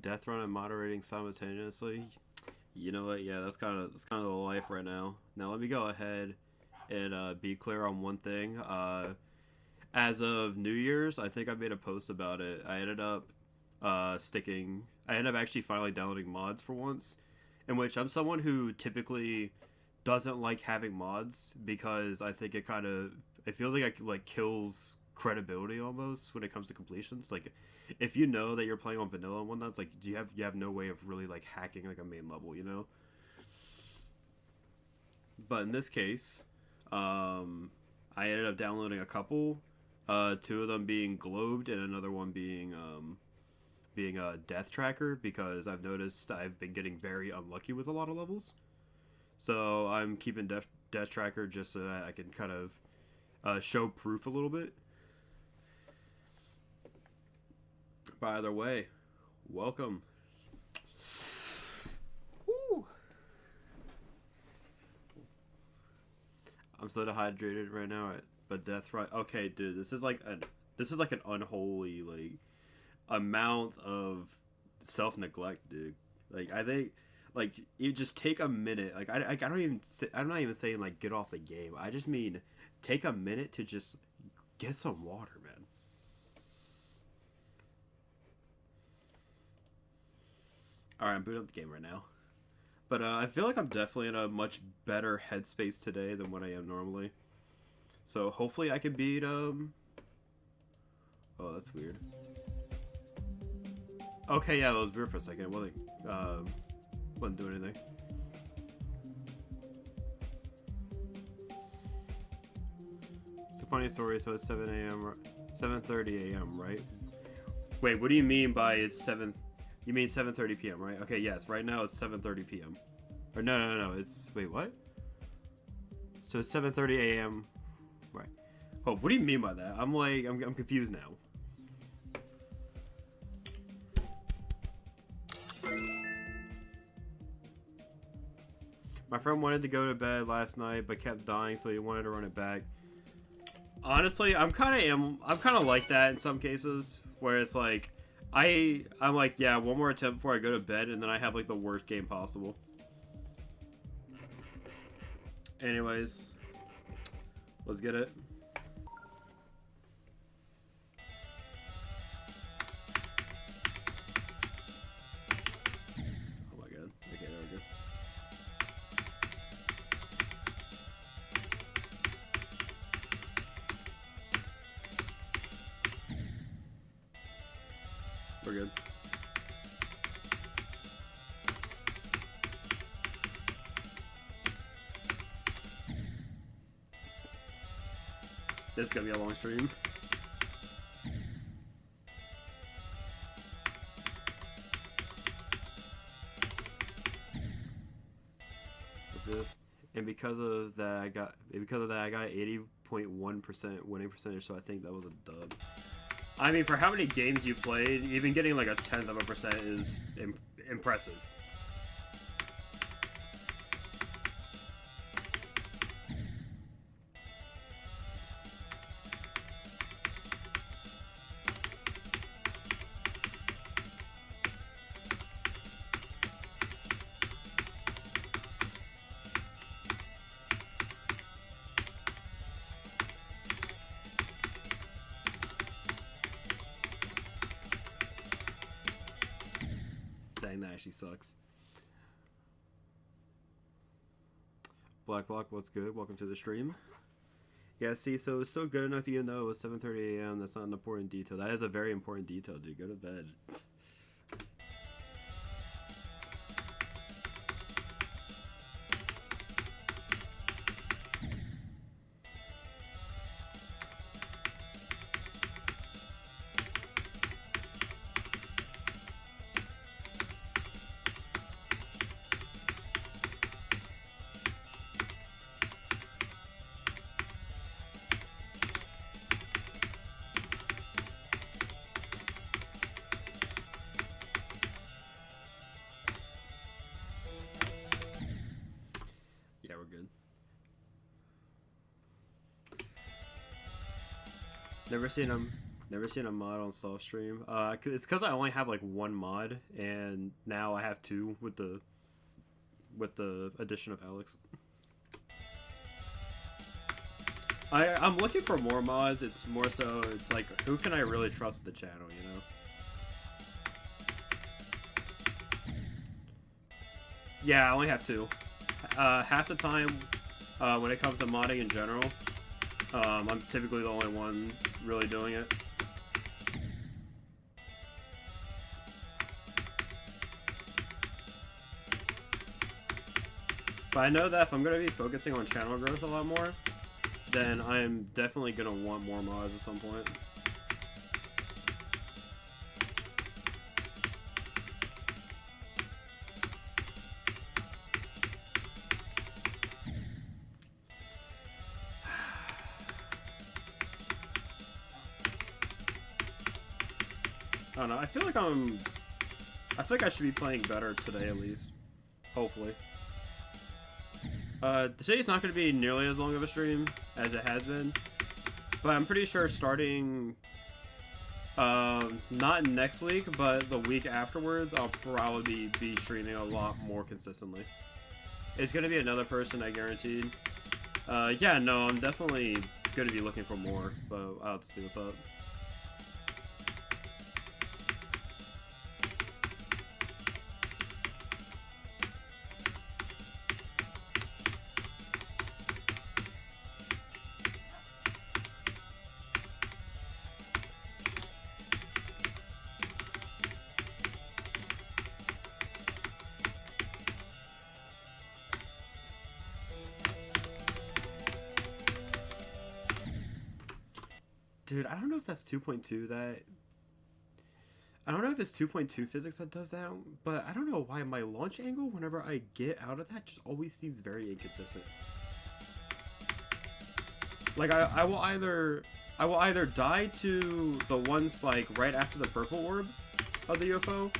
Death run and moderating simultaneously. You know what? Yeah, that's kind of the life right now. Now let me go ahead and be clear on one thing. As of New Year's, I think I made a post about it. I ended up sticking. I ended up actually finally downloading mods for once, in which I'm someone who typically doesn't like having mods because I think it feels like it like kills credibility almost when it comes to completions. Like, if you know that you're playing on vanilla and whatnot, it's like you have no way of really like hacking like a main level, you know. But in this case, I ended up downloading a couple. Two of them being Globed and another one being a Death Tracker because I've noticed I've been getting very unlucky with a lot of levels. So I'm keeping Death Tracker just so that I can kind of show proof a little bit. By either way, welcome. Woo! I'm so dehydrated right now, but Death Run. Okay, dude, this is like an unholy like amount of self neglect, dude. Like I think, like you just take a minute. Like I don't even. I'm not even saying like get off the game. I just mean take a minute to just get some water, man. All right, I'm booting up the game right now. But I feel like I'm definitely in a much better headspace today than what I am normally. So hopefully I can beat Oh, that's weird. Okay, yeah, that was weird for a second. It wasn't doing anything. It's a funny story. So it's 7 a.m. 7:30 a.m. Right? Wait, what do you mean by it's 7? You mean 7:30 p.m. right? Okay, yes. Right now it's 7:30 p.m. Or no. It's wait, what? So it's 7:30 a.m. Right. Oh, what do you mean by that? I'm confused now. My friend wanted to go to bed last night, but kept dying, so he wanted to run it back. Honestly, I'm kind of like that in some cases, where it's like, I'm like, yeah, one more attempt before I go to bed, and then I have like the worst game possible. Anyways, let's get it. Oh my god. Okay, there we go. We're good. This is gonna be a long stream. With this, and because of that I got an 80.1% winning percentage. So I think that was a dub. I mean, for how many games you played, even getting like a tenth of a percent is impressive. Dang, that actually sucks. Black Block, what's good? Welcome to the stream. Yeah, see, so it's still good enough even though it was 7:30 a.m. That's not an important detail. That is a very important detail, dude. Go to bed. Yeah, we're good. Never seen him. Never seen a mod on soft stream. It's because I only have like one mod, and now I have two with the addition of Alex. I'm looking for more mods. It's more so it's like who can I really trust with the channel, you know? Yeah, I only have two. Half the time, when it comes to modding in general, I'm typically the only one really doing it. But I know that if I'm going to be focusing on channel growth a lot more, then I'm definitely going to want more mods at some point. I don't know. I feel like I should be playing better today at least. Hopefully. Today's not going to be nearly as long of a stream as it has been, but I'm pretty sure starting, not next week, but the week afterwards, I'll probably be streaming a lot more consistently. It's going to be another person, I guaranteed. Yeah, no, I'm definitely going to be looking for more, but I'll have to see what's up. Dude, I don't know if that's 2.2 that... I don't know if it's 2.2 physics that does that, but I don't know why my launch angle, whenever I get out of that, just always seems very inconsistent. Like, I will either die to the ones, like, right after the purple orb of the UFO,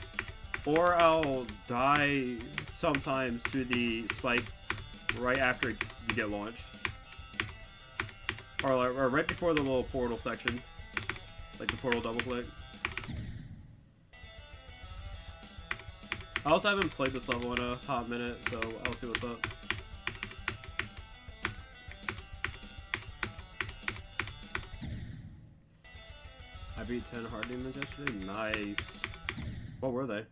or I'll die sometimes to the spike right after you get launched. Or right before the little portal section. Like the portal double click. I also haven't played this level in a hot minute, so I'll see what's up. I beat 10 hard demons yesterday? Nice. What were they?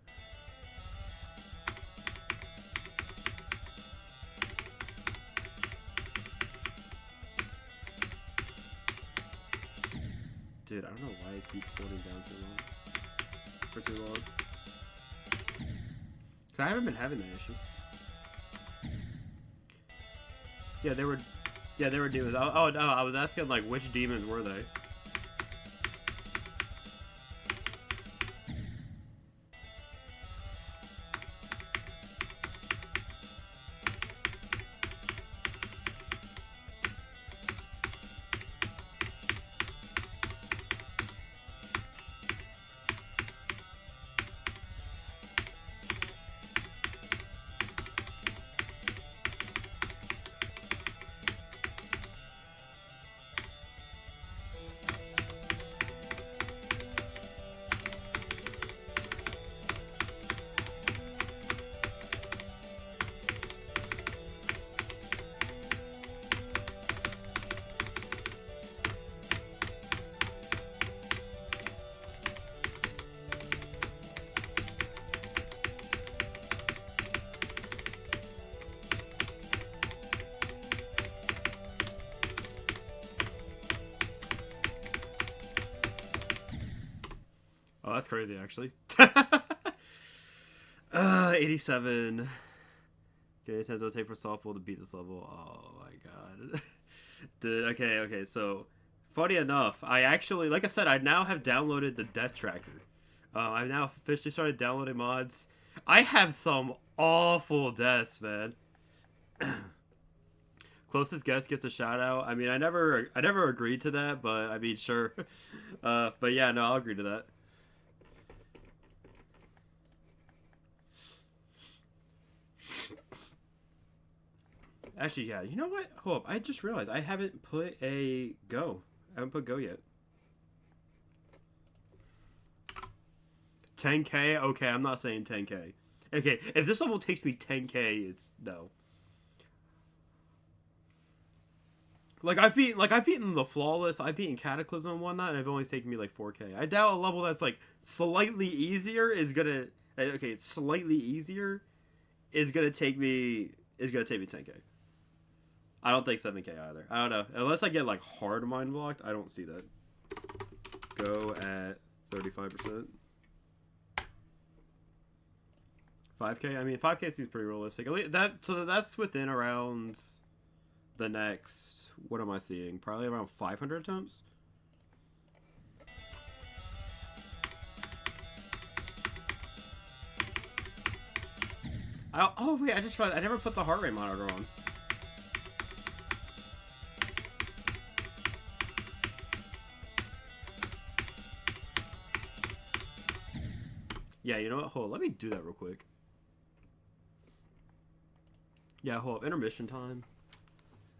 Dude, I don't know why I keep holding down for too long. Cause I haven't been having that issue. Yeah, they were demons. Oh no, I was asking like which demons were they? Oh, that's crazy, actually. 87. Okay, times it'll take for softball to beat this level. Oh my god. Dude, okay, so... Funny enough, I actually, like I said, I now have downloaded the death tracker. I've now officially started downloading mods. I have some awful deaths, man. Closest guest gets a shout out. I mean, I never agreed to that, but I mean, sure. But yeah, no, I'll agree to that. Actually, yeah. You know what? Hold up. I just realized I haven't put a go. I haven't put go yet. 10k. Okay, I'm not saying 10k. Okay, if this level takes me 10k, it's no. I've beaten the flawless, I've beaten Cataclysm and whatnot, and it's only taken me like 4k. I doubt a level that's like slightly easier is gonna okay, it's slightly easier is gonna take me 10k. I don't think 7k either. I don't know. Unless I get like hard mind blocked, I don't see that. Go at 35%. 5k. I mean, 5k seems pretty realistic. At least that's within around the next. What am I seeing? Probably around 500 attempts. Oh wait, I just realized I never put the heart rate monitor on. Yeah, you know what? Hold on, let me do that real quick. Yeah, hold up. Intermission time.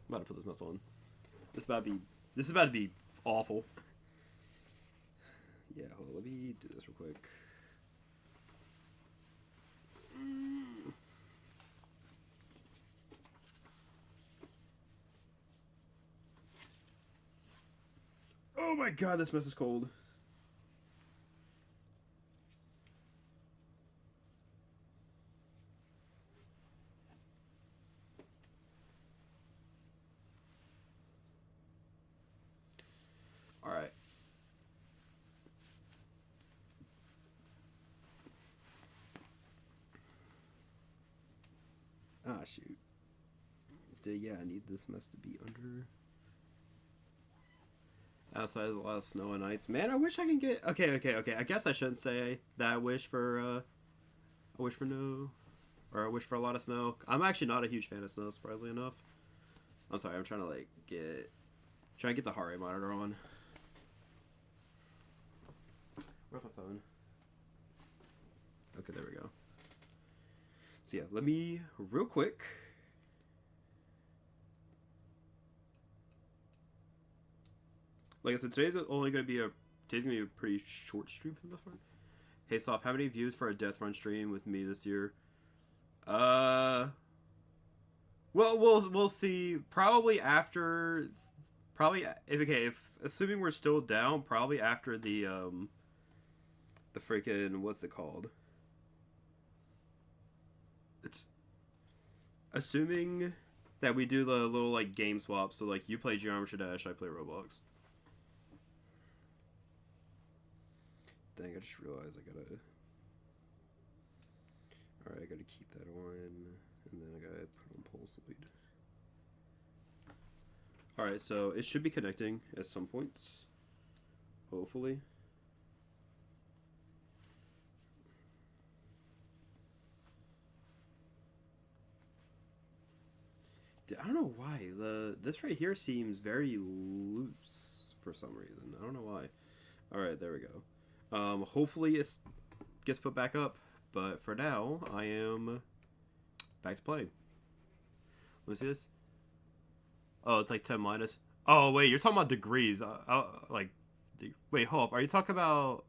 I'm about to put this mess on. This is about to be awful. Yeah, hold on, let me do this real quick. Oh my god, this mess is cold. Alright. Ah, shoot. Yeah, I need this mess to be under. Outside is a lot of snow and ice. Man, I wish I can get... Okay. I guess I shouldn't say that I wish for no... Or I wish for a lot of snow. I'm actually not a huge fan of snow, surprisingly enough. I'm sorry, I'm trying to, like, trying to get the heart rate monitor on. Where's my phone? Okay, there we go. So yeah, let me, real quick... Like I said, today's gonna be a pretty short stream for the most part. Hey Soft, how many views for a Death Run stream with me this year? Well, we'll see. Probably after, if assuming we're still down, probably after the freaking, what's it called? It's assuming that we do the little like game swap. So like you play Geometry Dash, I play Roblox. Dang, I just realized I gotta... Alright, I gotta keep that on, and then I gotta put on pulse lead. Alright, so it should be connecting at some points. Hopefully. I don't know why. This right here seems very loose for some reason. I don't know why. Alright, there we go. Hopefully it gets put back up, but for now, I am back to playing. What's this? Oh, it's like 10 minus. Oh, wait, you're talking about degrees. Wait, hold up. Are you talking about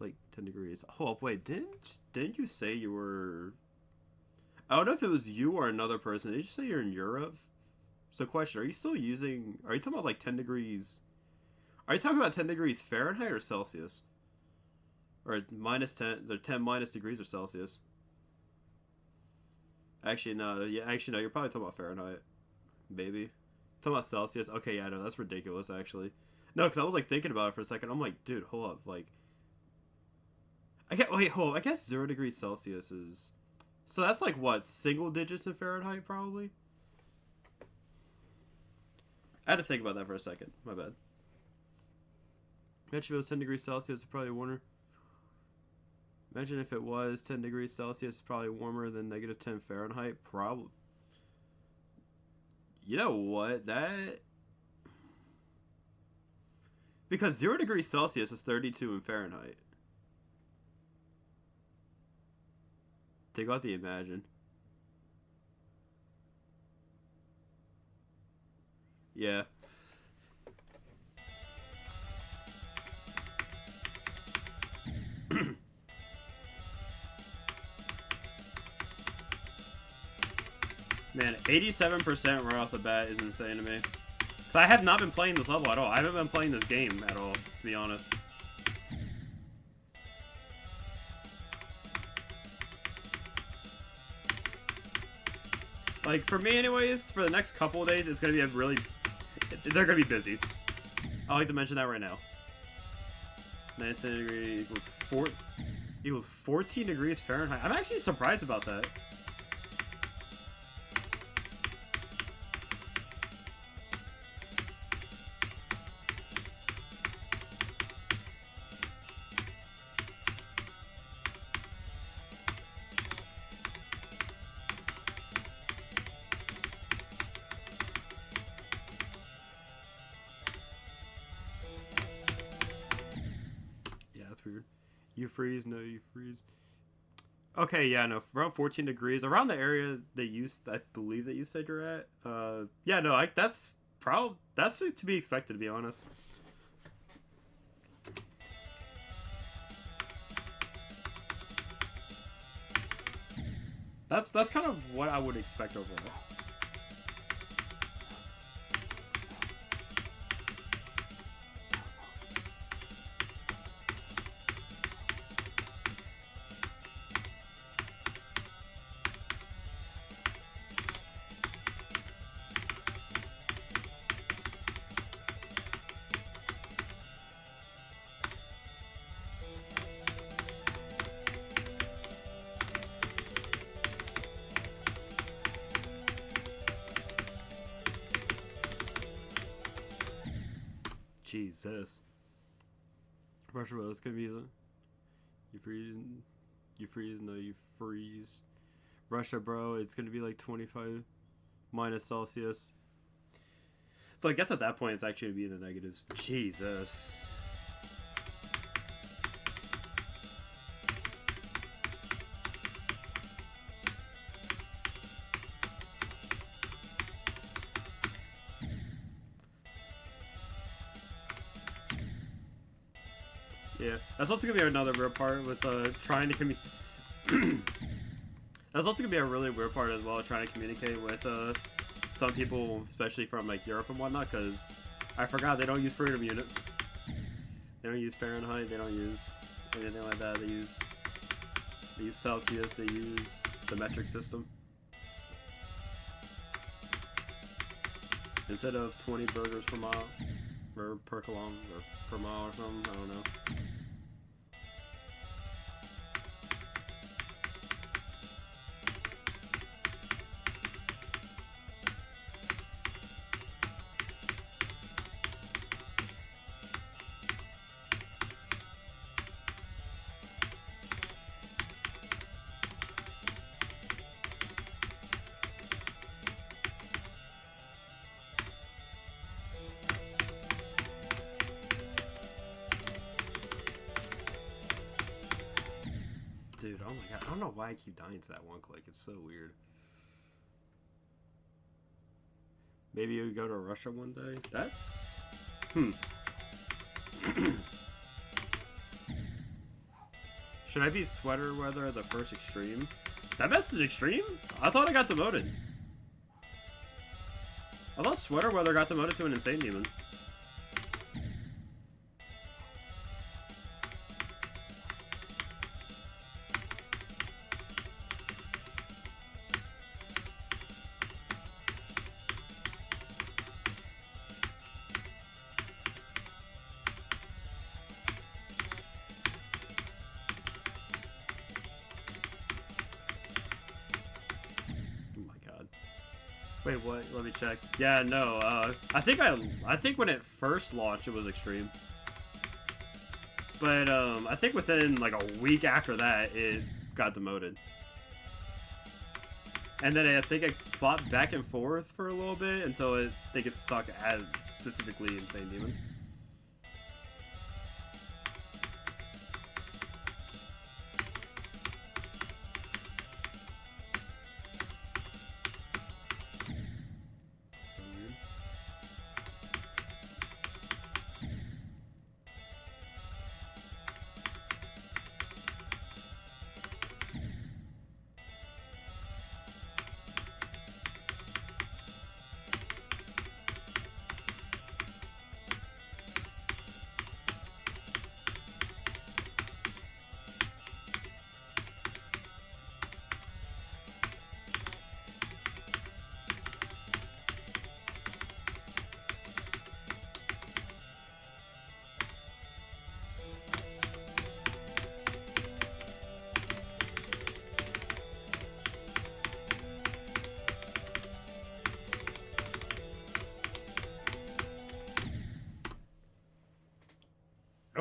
like 10 degrees? Hold up, wait, didn't you say you were... I don't know if it was you or another person. Did you say you're in Europe? So question, are you talking about like 10 degrees... Are you talking about 10 degrees Fahrenheit or Celsius? Or minus 10, the 10 minus degrees or Celsius? Actually, no. Yeah, actually, no. You're probably talking about Fahrenheit. Maybe. Talking about Celsius? Okay, yeah, no, that's ridiculous, actually. No, because I was, like, thinking about it for a second. I'm like, dude, hold up. Like, wait, hold up. I guess 0 degrees Celsius is... So that's, like, what? Single digits in Fahrenheit, probably? I had to think about that for a second. My bad. Imagine if it was 10 degrees Celsius, it's probably warmer. Imagine if it was 10 degrees Celsius, it's probably warmer than negative 10 Fahrenheit. Probably. You know what? Because 0 degrees Celsius is 32 in Fahrenheit. Take out the imagine. Yeah. Man, 87% right off the bat is insane to me. I have not been playing this level at all. I haven't been playing this game at all, to be honest. Like, for me anyways, for the next couple of days, it's going to be a really... They're going to be busy. I like to mention that right now. 9 centigrade equals 14 degrees Fahrenheit. I'm actually surprised about that. Weird. You freeze? No, you freeze. Okay, yeah, no, around 14 degrees, around the area that you, I believe that you said you're at. Yeah, no, that's to be expected, to be honest. That's kind of what I would expect overall. Jesus. Russia, bro, it's gonna be the... You freeze, no, you freeze. Russia, bro, it's gonna be like 25 minus Celsius. So I guess at that point it's actually gonna be in the negatives. Jesus. Yeah, that's also gonna be another weird part with trying to That's also gonna be a really weird part as well, trying to communicate with some people, especially from like Europe and whatnot, because I forgot they don't use freedom units. They don't use Fahrenheit. They don't use anything like that. They use Celsius. They use the metric system. Instead of 20 burgers per mile, or per kilometer, or per mile or something, I don't know. Dude, oh my god, I don't know why I keep dying to that one click. It's so weird. Maybe you go to Russia one day? That's... Should I be sweater weather at the first extreme? That mess is extreme? I thought it got demoted. I thought sweater weather got demoted to an insane demon. Wait, what? Let me check. Yeah, no. I think when it first launched, it was extreme. But I think within like a week after that, it got demoted. And then I think it fought back and forth for a little bit until I think it stuck as specifically Insane Demon.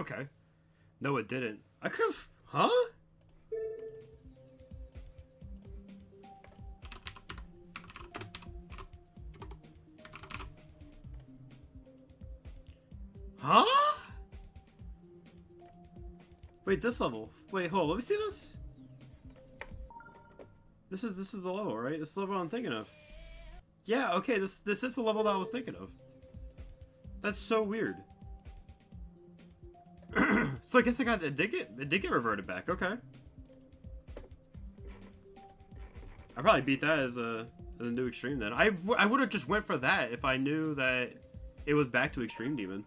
Okay. No, it didn't. I could have... Huh? Huh? Wait, this level. Wait, hold on. Let me see this. This is the level, right? This is the level I'm thinking of. Yeah, okay, this is the level that I was thinking of. That's so weird. So I guess it did get reverted back. Okay. I probably beat that as a new extreme then. I would have just went for that if I knew that it was back to extreme demon.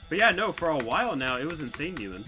But yeah, no, for a while now it was insane demon.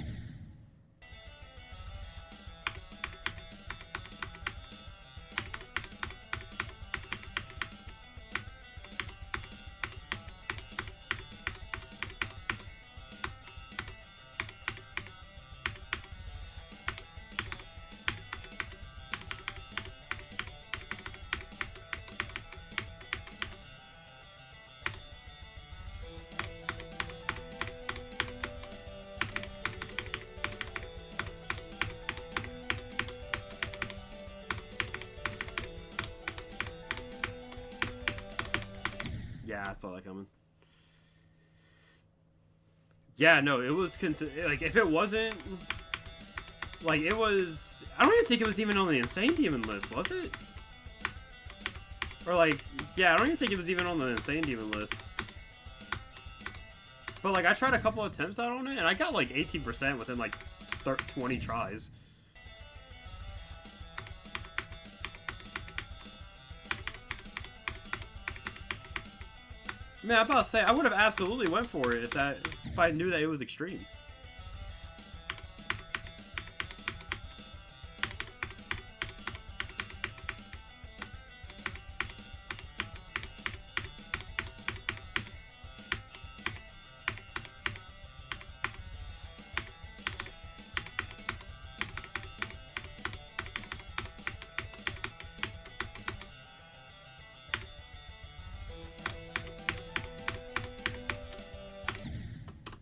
Yeah, I saw that coming. Yeah, no, it was like if it wasn't like it was. I don't even think it was even on the insane demon list, was it? Or like, yeah, I don't even think it was even on the insane demon list. But like, I tried a couple attempts out on it, and I got like 18% within like 20 tries. Man, I'm about to say I would have absolutely went for it if I knew that it was extreme.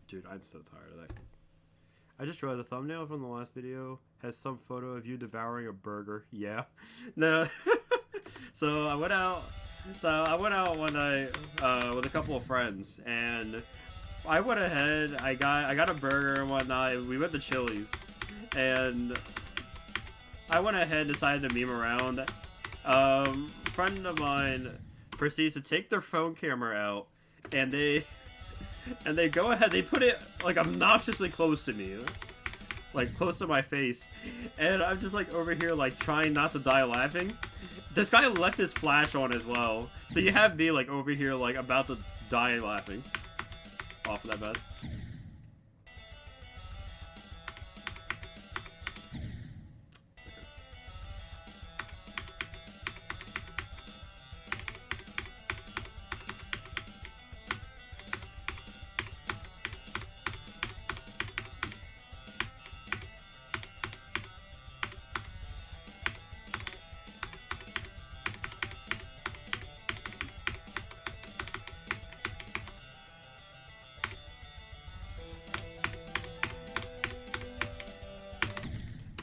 Dude, I'm so tired of that. I just realized the thumbnail from the last video has some photo of you devouring a burger. Yeah. No. So I went out one night with a couple of friends, and I went ahead. I got a burger and whatnot. We went to Chili's, and I went ahead and decided to meme around. A friend of mine proceeds to take their phone camera out, and they go ahead, they put it like obnoxiously close to me, like close to my face, and I'm just like over here like trying not to die laughing. This guy left his flash on as well, so you have me like over here like about to die laughing off of that mess.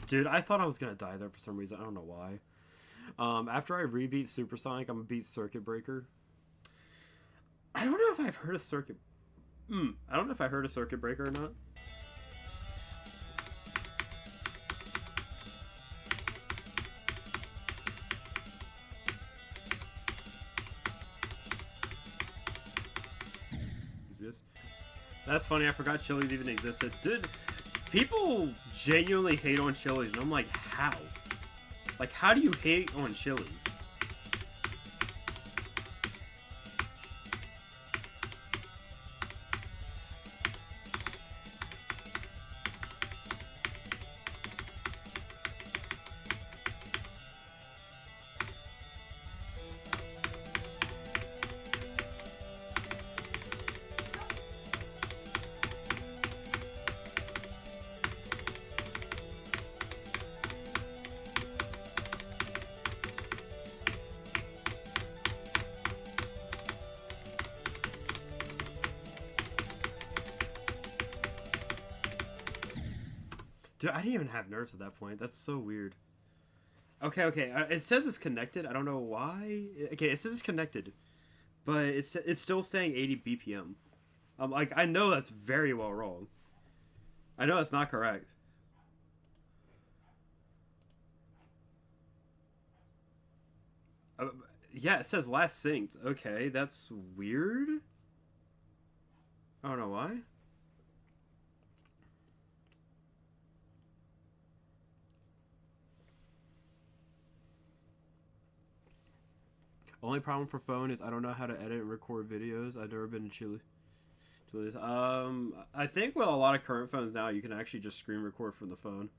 Dude, I thought I was gonna die there for some reason. I don't know why. After I rebeat Supersonic, I'm gonna beat Circuit Breaker. I don't know if I've heard of Circuit... I don't know if I heard of Circuit Breaker or not. Who's this? That's funny, I forgot Chili's even existed. Dude, people genuinely hate on Chili's, and I'm like, how? Like, how do you hate on Chili's? Dude, I didn't even have nerves at that point. That's so weird. Okay, okay. It says it's connected. I don't know why. Okay, it says it's connected, but it's still saying 80 BPM. Like I know that's very well wrong. I know that's not correct. Uh, yeah, it says last synced. Okay, that's weird. I don't know why. Only problem for phone is I don't know how to edit and record videos. I've never been to Chile. I think with a lot of current phones now, you can actually just screen record from the phone.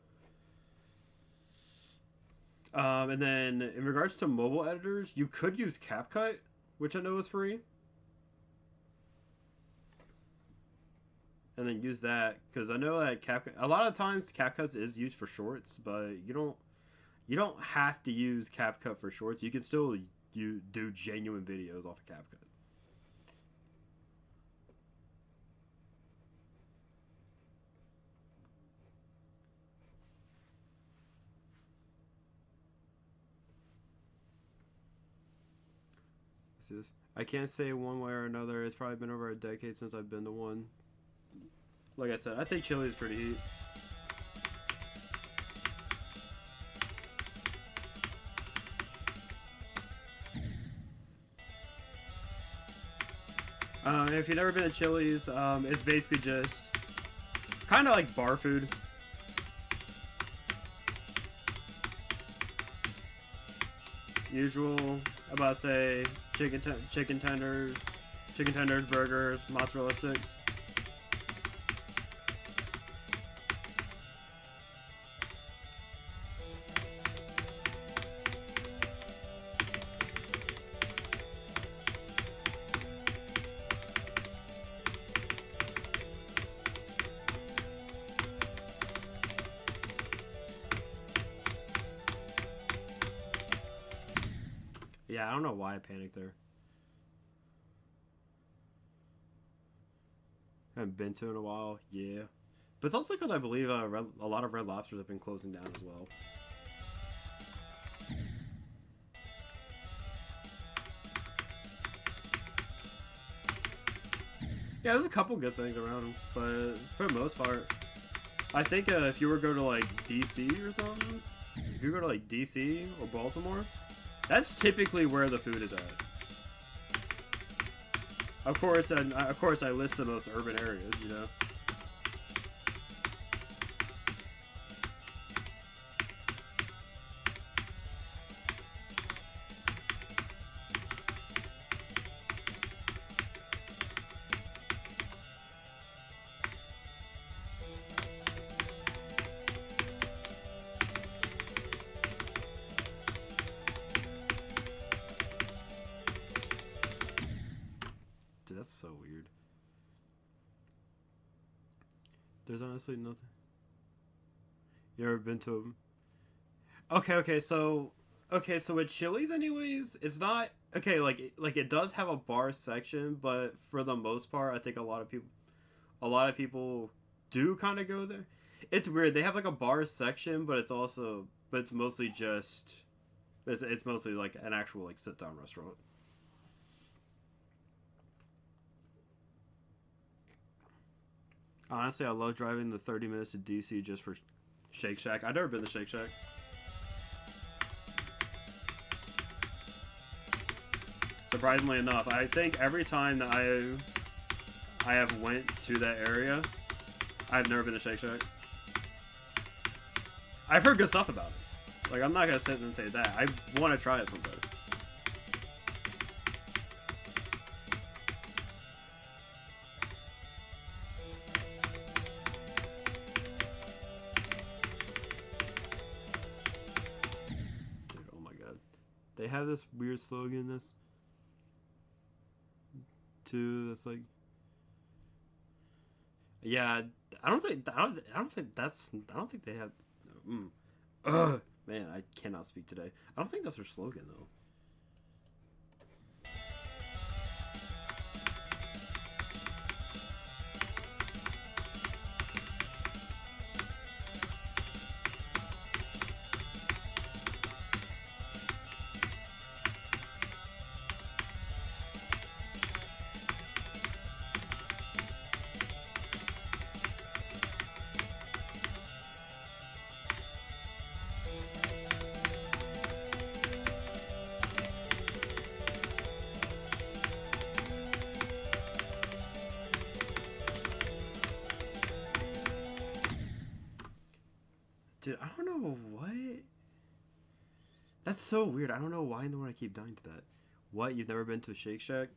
And then in regards to mobile editors, you could use CapCut, which I know is free. And then use that because I know that CapCut a lot of times CapCut is used for shorts, but you don't have to use CapCut for shorts. You can still do genuine videos off of CapCut. See this? I can't say one way or another. It's probably been over a decade since I've been to one. Like I said, I think Chile is pretty heat. If you've never been to Chili's, it's basically just kind of like bar food. Usual, about to say chicken tenders, burgers, mozzarella sticks. Yeah, I don't know why I panicked there. Haven't been to in a while. Yeah, but it's also because I believe a lot of Red Lobsters have been closing down as well. Yeah, there's a couple good things around them, but for the most part, I think if you were to go to like DC or something, if you go to like DC or Baltimore, that's typically where the food is at. Of course, and of course, I list the most urban areas, you know. Dude, that's so weird. There's honestly nothing. You ever been to them? Okay, so with Chili's, anyways, it's not okay. Like it does have a bar section, but for the most part, I think a lot of people do kind of go there. It's weird. They have like a bar section, but it's mostly just it's mostly like an actual like sit down restaurant. Honestly, I love driving the 30 minutes to DC just for Shake Shack. I've never been to Shake Shack. Surprisingly enough, I think every time that I have went to that area, I've never been to Shake Shack. I've heard good stuff about it. Like I'm not gonna sit and say that. I want to try it someday. Dude, oh my god, they have this weird slogan. This too. That's like, yeah. I don't think they have. Mm. Ugh, man, I cannot speak today. I don't think that's their slogan though. Dude, I don't know what. That's so weird. I don't know why in the world I keep dying to that. What? You've never been to a Shake Shack?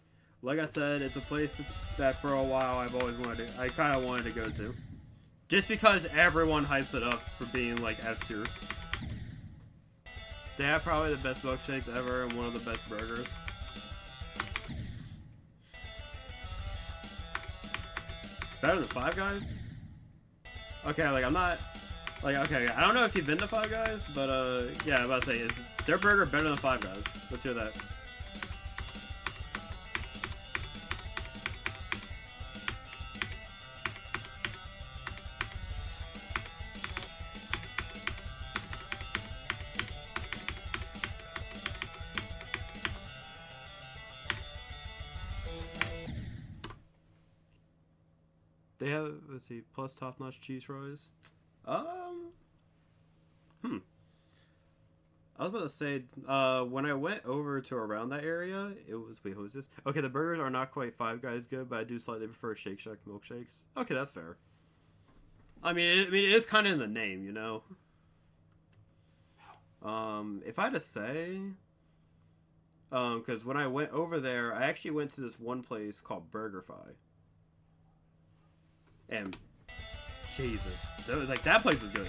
Like I said, it's a place that for a while I've always wanted to. I kind of wanted to go to, just because everyone hypes it up for being like S tier. They have probably the best milkshakes ever and one of the best burgers. Better than Five Guys? Okay, like I'm not. Like, okay, I don't know if you've been to Five Guys, but yeah, I'm about to say, is their burger better than Five Guys? Let's hear that. They have, let's see, plus top-notch cheese fries. Hmm. I was about to say, when I went over to around that area, it was, wait, who was this? Okay, the burgers are not quite Five Guys good, but I do slightly prefer Shake Shack milkshakes. Okay, that's fair. I mean, it is kind of in the name, you know? If I had to say, because when I went over there, I actually went to this one place called BurgerFi. And, Jesus. Like, that place was good.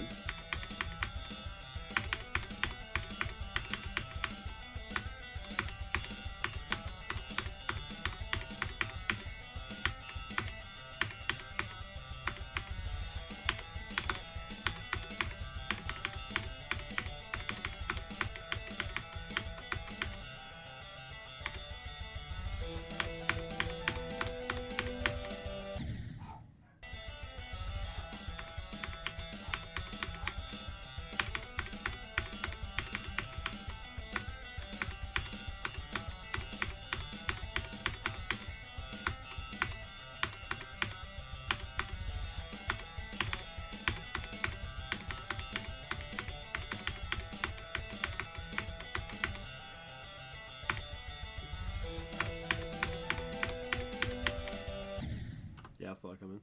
Yeah, I saw it coming.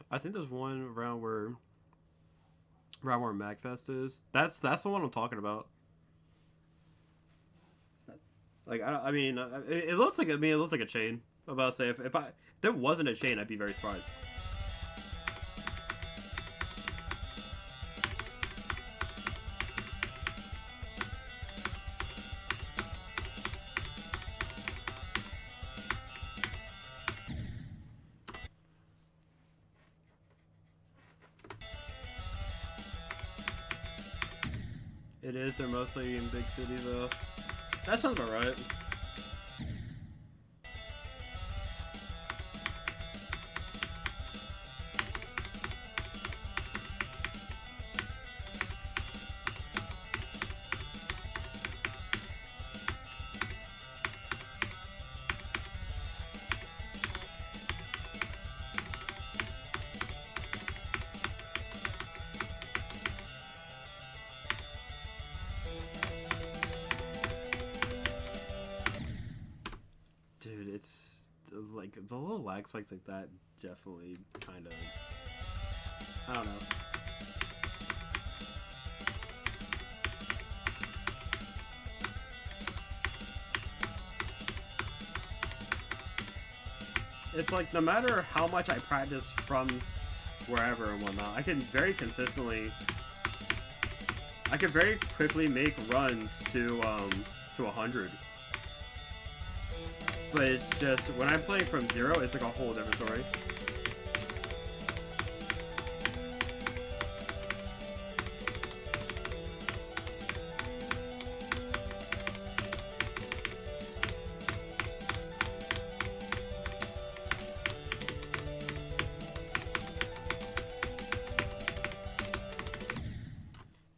I think there's one around where MagFest is. That's the one I'm talking about. Like I mean, it looks like it looks like a chain. I'm about to say if there wasn't a chain, I'd be very surprised. It is. They're mostly in big cities, though. That sounds about right. Dude, it's like the little lag spikes like that definitely kind of, I don't know. It's like no matter how much I practice from wherever and whatnot, I can very quickly make runs to 100. But it's just, when I'm playing from 0, it's like a whole different story.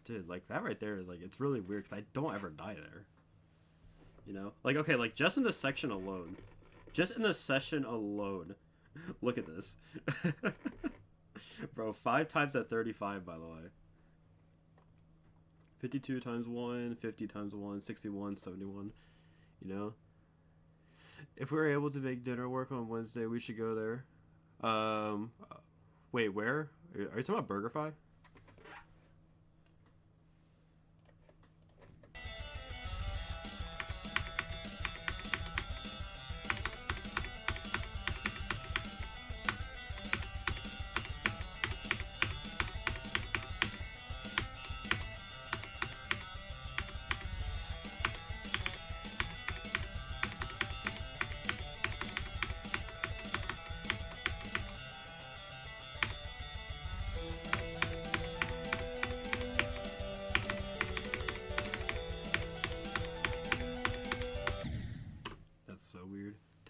Dude, like, that right there is, like, it's really weird, because I don't ever die there. You know? Like, okay, like, just in this section alone. Just in this session alone. Look at this. Bro, 5 times at 35, by the way. 52 times 1, 50 times 1, 61, 71. You know? If we were able to make dinner work on Wednesday, we should go there. Wait, where? Are you talking about BurgerFi?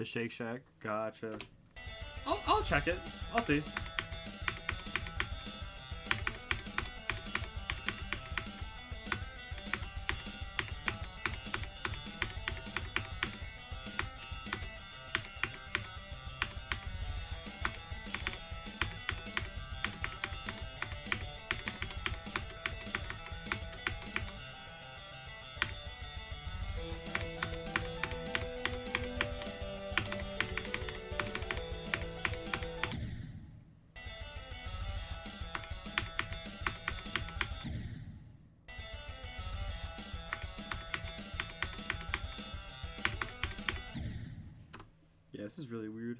to Shake Shack. Gotcha. I'll check it. I'll see. Yeah, this is really weird.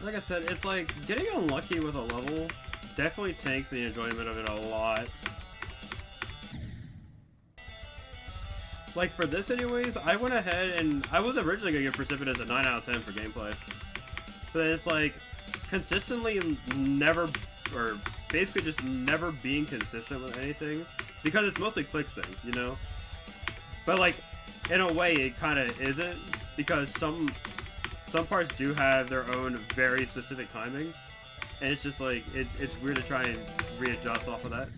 Like I said, it's like getting unlucky with a level definitely takes the enjoyment of it a lot. Like for this anyways, I went ahead and I was originally gonna give Precipitance a 9 out of 10 for gameplay. But then it's like consistently never, or basically just never being consistent with anything. Because it's mostly click sync, you know? But like, in a way it kind of isn't, because some parts do have their own very specific timing, and it's just like it's weird to try and readjust off of that.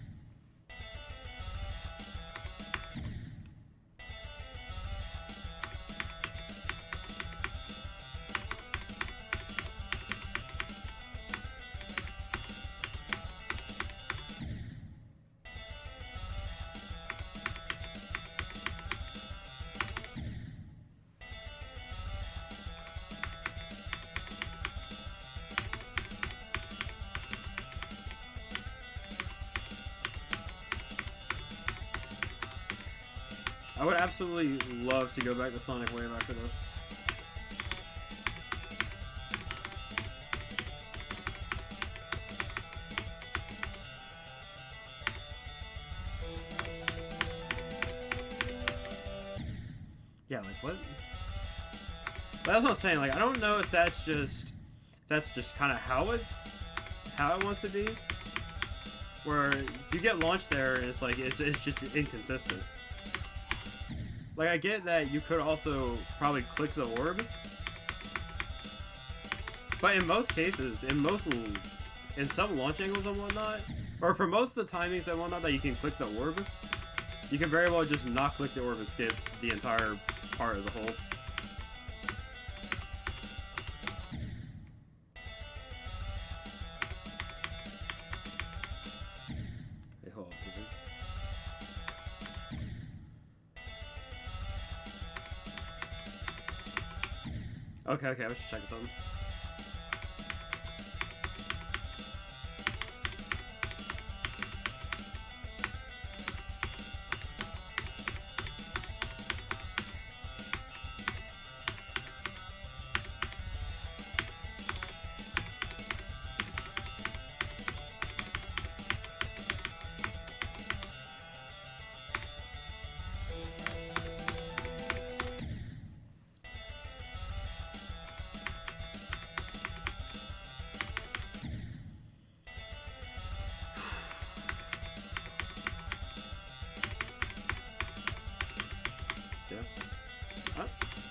I would absolutely love to go back to Sonic Wave after this. Yeah, like what? But that's what I'm saying. Like I don't know if that's just kind of how it wants to be. Where you get launched there and it's like it's just inconsistent. Like, I get that you could also probably click the orb, but in most cases, in some launch angles and whatnot, or for most of the timings and whatnot that you can click the orb, you can very well just not click the orb and skip the entire part as a whole. Hey, hold on. Okay, I was just checking something.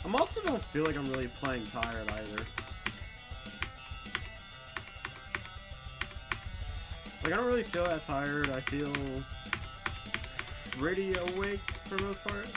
I also don't feel like I'm really playing tired either. Like, I don't really feel that tired. I feel pretty awake for the most part.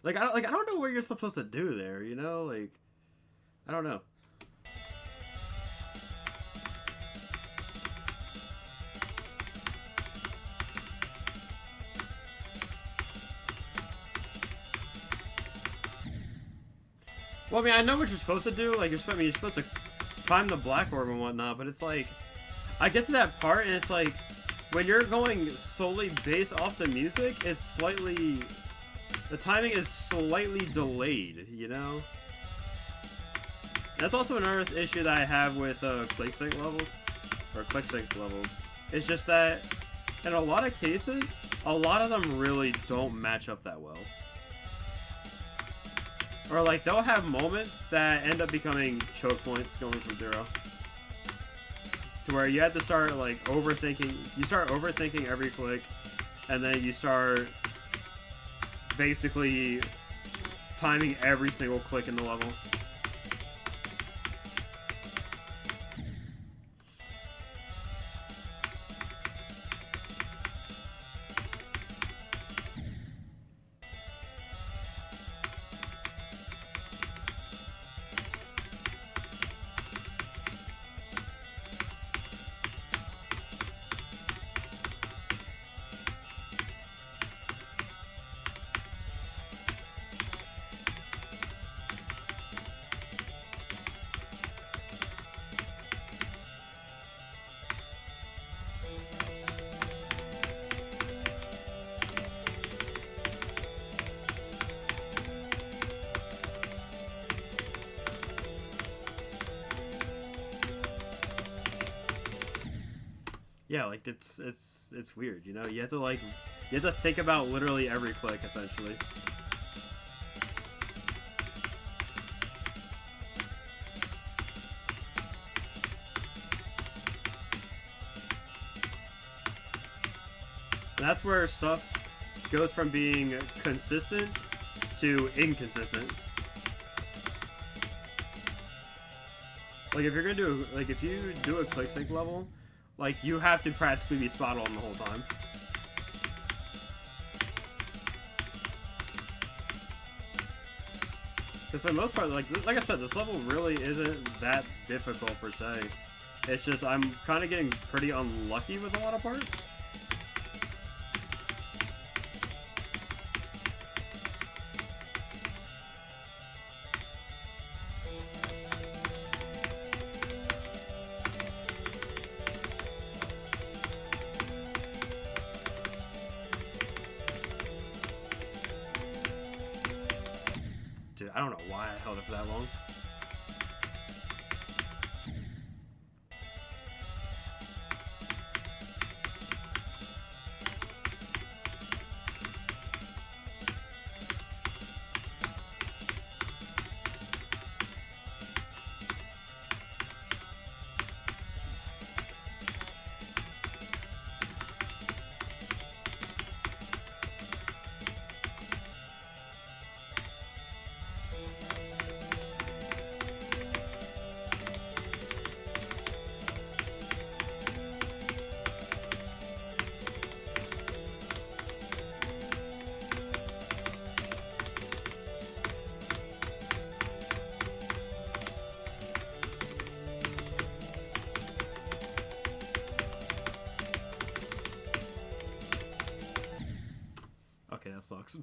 I don't know what you're supposed to do there. You know, like I don't know. Well, I mean, I know what you're supposed to do. Like, you're supposed to climb the black orb and whatnot, but it's like, I get to that part, and it's like, when you're going solely based off the music, it's slightly, the timing is slightly delayed, you know? That's also another issue that I have with click sync levels, or click sync levels. It's just that, in a lot of cases, a lot of them really don't match up that well. Or like they'll have moments that end up becoming choke points going from 0. To where you have to start like overthinking, you start overthinking every click, and then you start basically timing every single click in the level. Yeah, like it's weird, you know. You have to think about literally every click essentially. And that's where stuff goes from being consistent to inconsistent. Like if you're gonna do if you do a click sync level, like you have to practically be spot on the whole time. Because for the most part, like I said, this level really isn't that difficult per se. It's just I'm kind of getting pretty unlucky with a lot of parts. Dude, I don't know why I held it for that long. Okay, that sucks.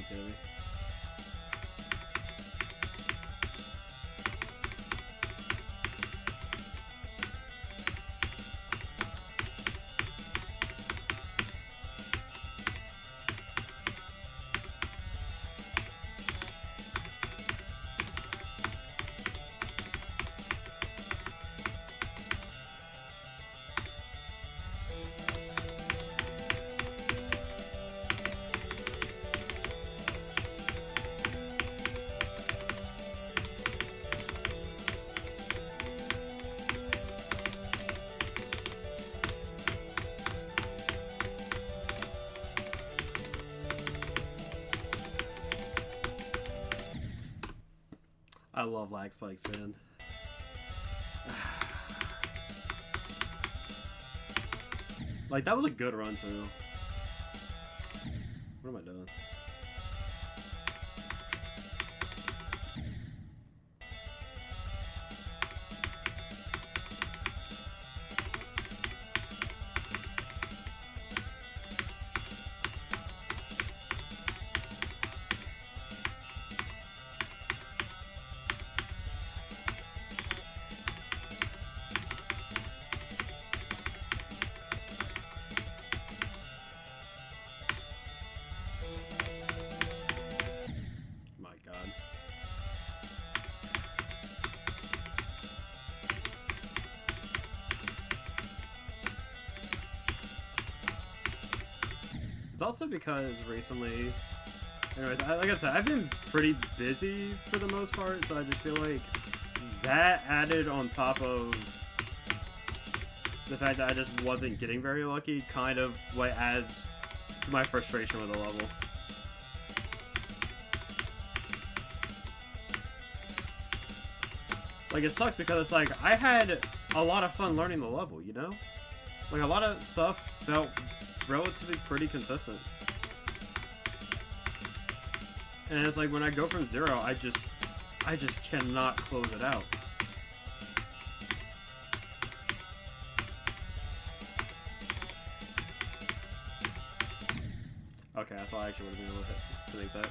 kidding me? I love lag spikes, man. Like, that was a good run, too. What am I doing? It's also because recently, anyways, like I said, I've been pretty busy for the most part, so I just feel like that added on top of the fact that I just wasn't getting very lucky kind of what adds to my frustration with the level. Like, it sucks because it's like, I had a lot of fun learning the level, you know? Like, a lot of stuff felt relatively pretty consistent. And it's like, when I go from 0, I just cannot close it out. Okay, I thought I actually would have been able to make that.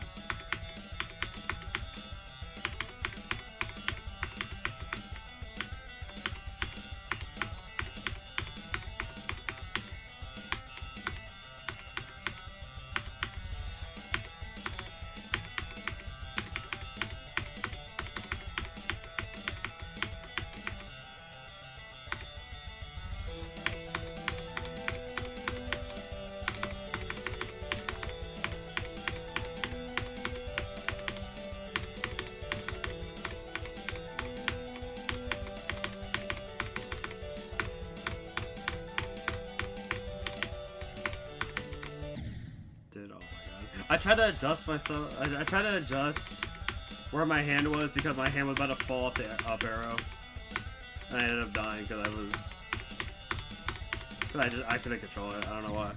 I tried to adjust myself. I tried to adjust where my hand was because my hand was about to fall off the up arrow, and I ended up dying because I couldn't control it. I don't know why.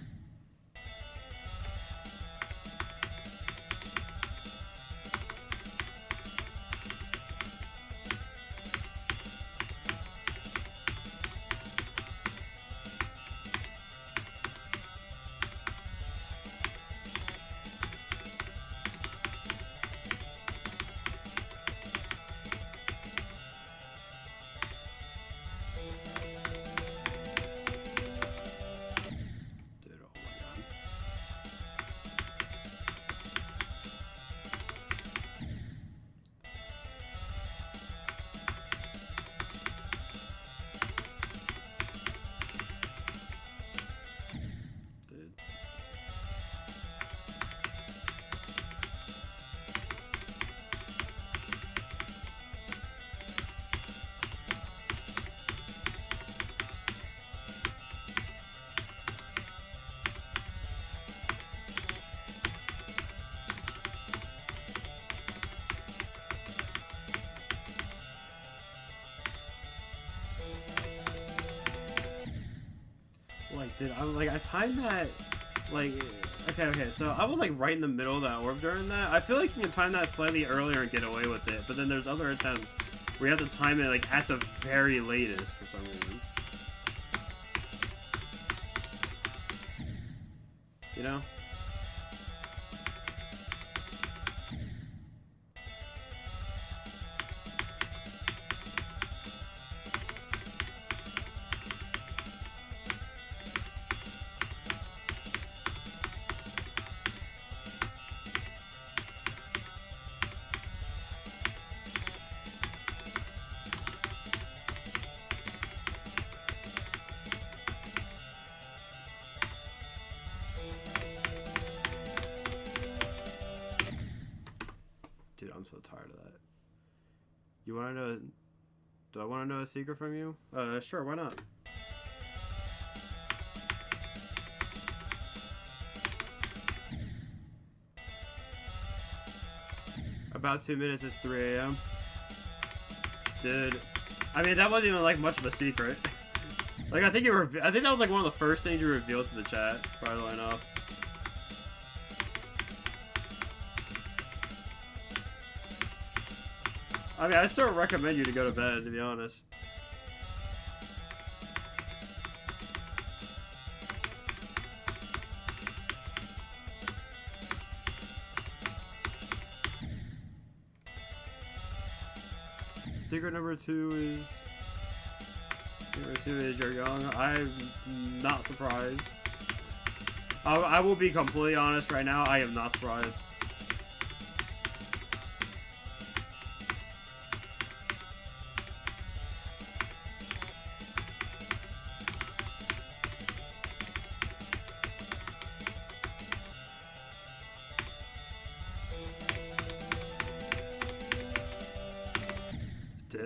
Dude, I timed that, like, okay, so I was, like, right in the middle of that orb during that. I feel like you can time that slightly earlier and get away with it, but then there's other attempts where you have to time it, like, at the very latest for some reason. You know? I'm so tired of that. You want to know? Do I want to know a secret from you? Sure, why not? About 2 minutes is 3 a.m. Dude, I mean that wasn't even like much of a secret. Like I think I think that was like one of the first things you revealed to the chat, probably enough. I mean, I still recommend you to go to bed, to be honest. Secret number 2 is you're young. I'm not surprised. I will be completely honest right now. I am not surprised.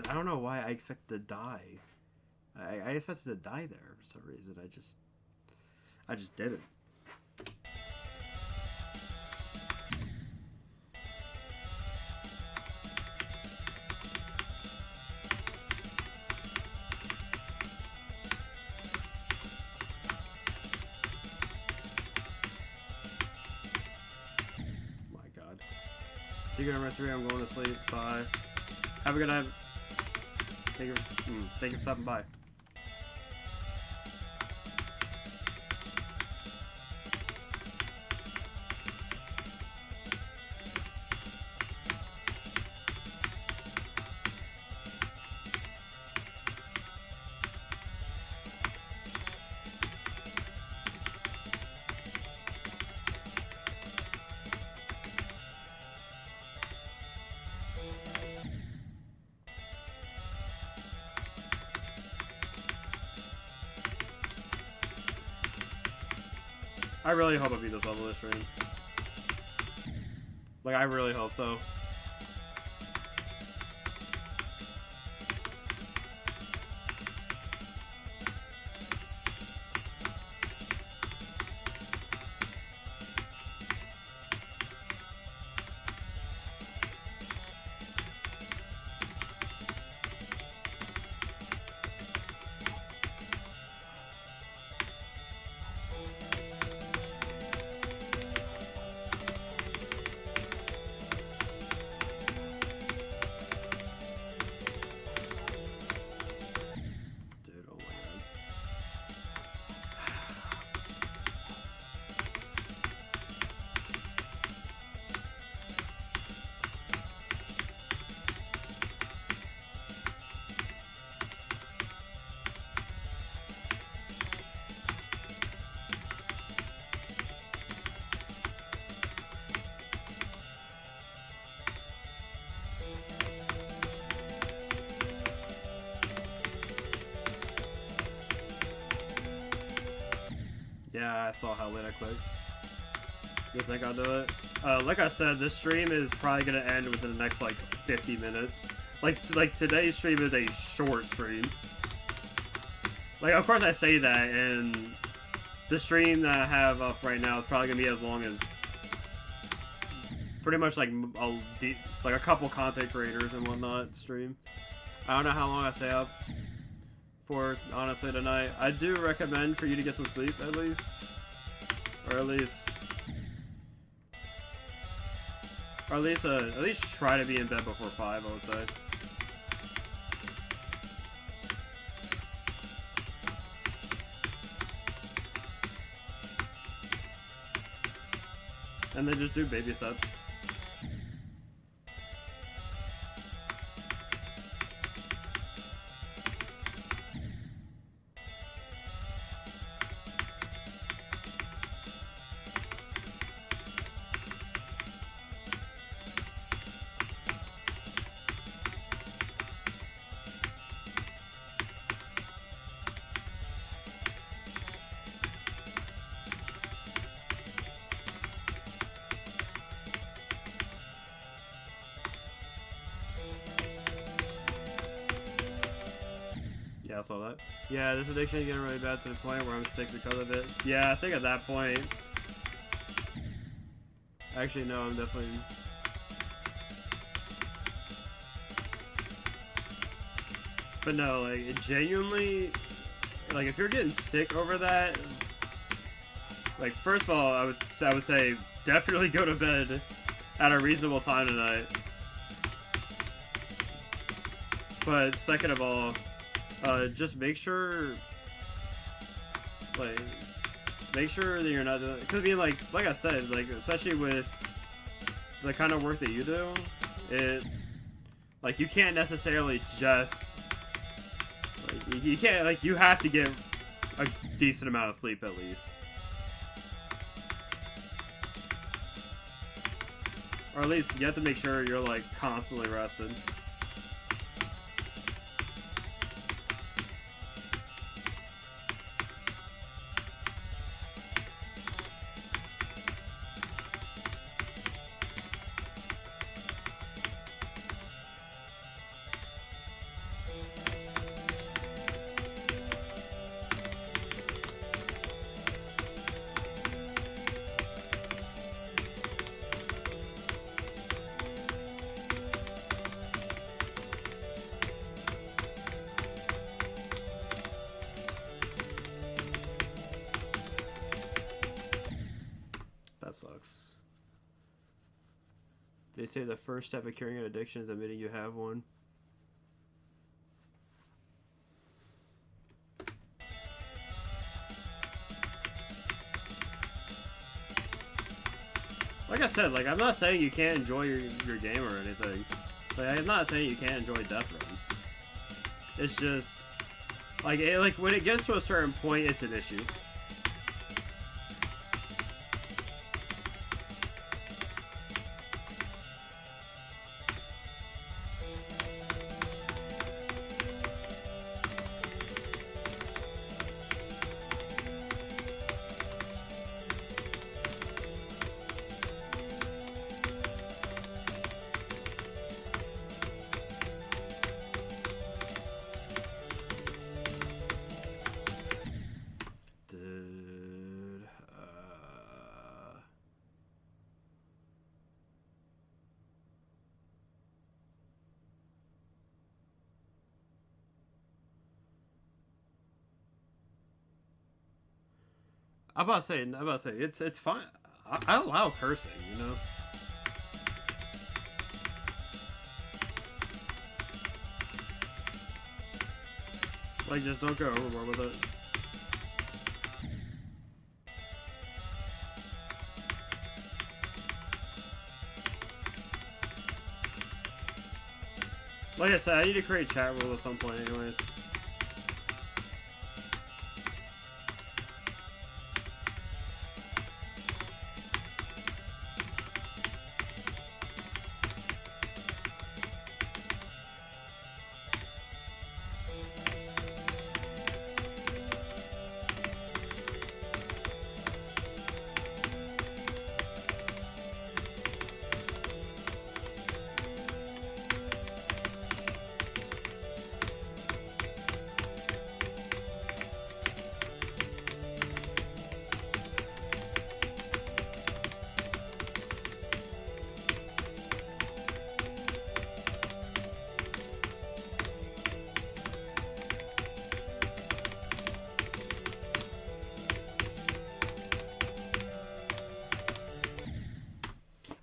I don't know why I expected to die. I expected to die there for some reason. I just didn't. My God. Secret number 3. I'm going to sleep. Bye. Have a good night. Thank you for stopping by. I really hope I beat this level this stream. Like, I really hope so. Yeah, I saw how late I clicked. You think I'll do it? Like I said, this stream is probably gonna end within the next like 50 minutes. Like today's stream is a short stream. Like, of course I say that, and the stream that I have up right now is probably gonna be as long as pretty much like a couple content creators and whatnot stream. I don't know how long I stay up for, honestly, tonight. I do recommend for you to get some sleep at least, or at least try to be in bed before 5, I would say. And then just do baby steps. Yeah, I saw that. Yeah, this addiction is getting really bad to the point where I'm sick because of it. Yeah, I think at that point... Actually, no, I'm definitely... But no, like, it genuinely... Like, if you're getting sick over that... Like, first of all, I would say definitely go to bed at a reasonable time tonight. But second of all, just make sure, like, make sure that you're not doing. Because I mean, like I said, like especially with the kind of work that you do, it's like you can't necessarily just like you can't like you have to get a decent amount of sleep at least. Or at least you have to make sure you're like constantly rested. That sucks. They say the first step of curing an addiction is admitting you have one. Like I said, like I'm not saying you can't enjoy your game or anything. Like I'm not saying you can't enjoy Death Run. It's just like when it gets to a certain point, it's an issue. I'm about to say, it's fine. I allow cursing, you know. Like, just don't go overboard with it. Like I said, I need to create chat rules at some point, anyways.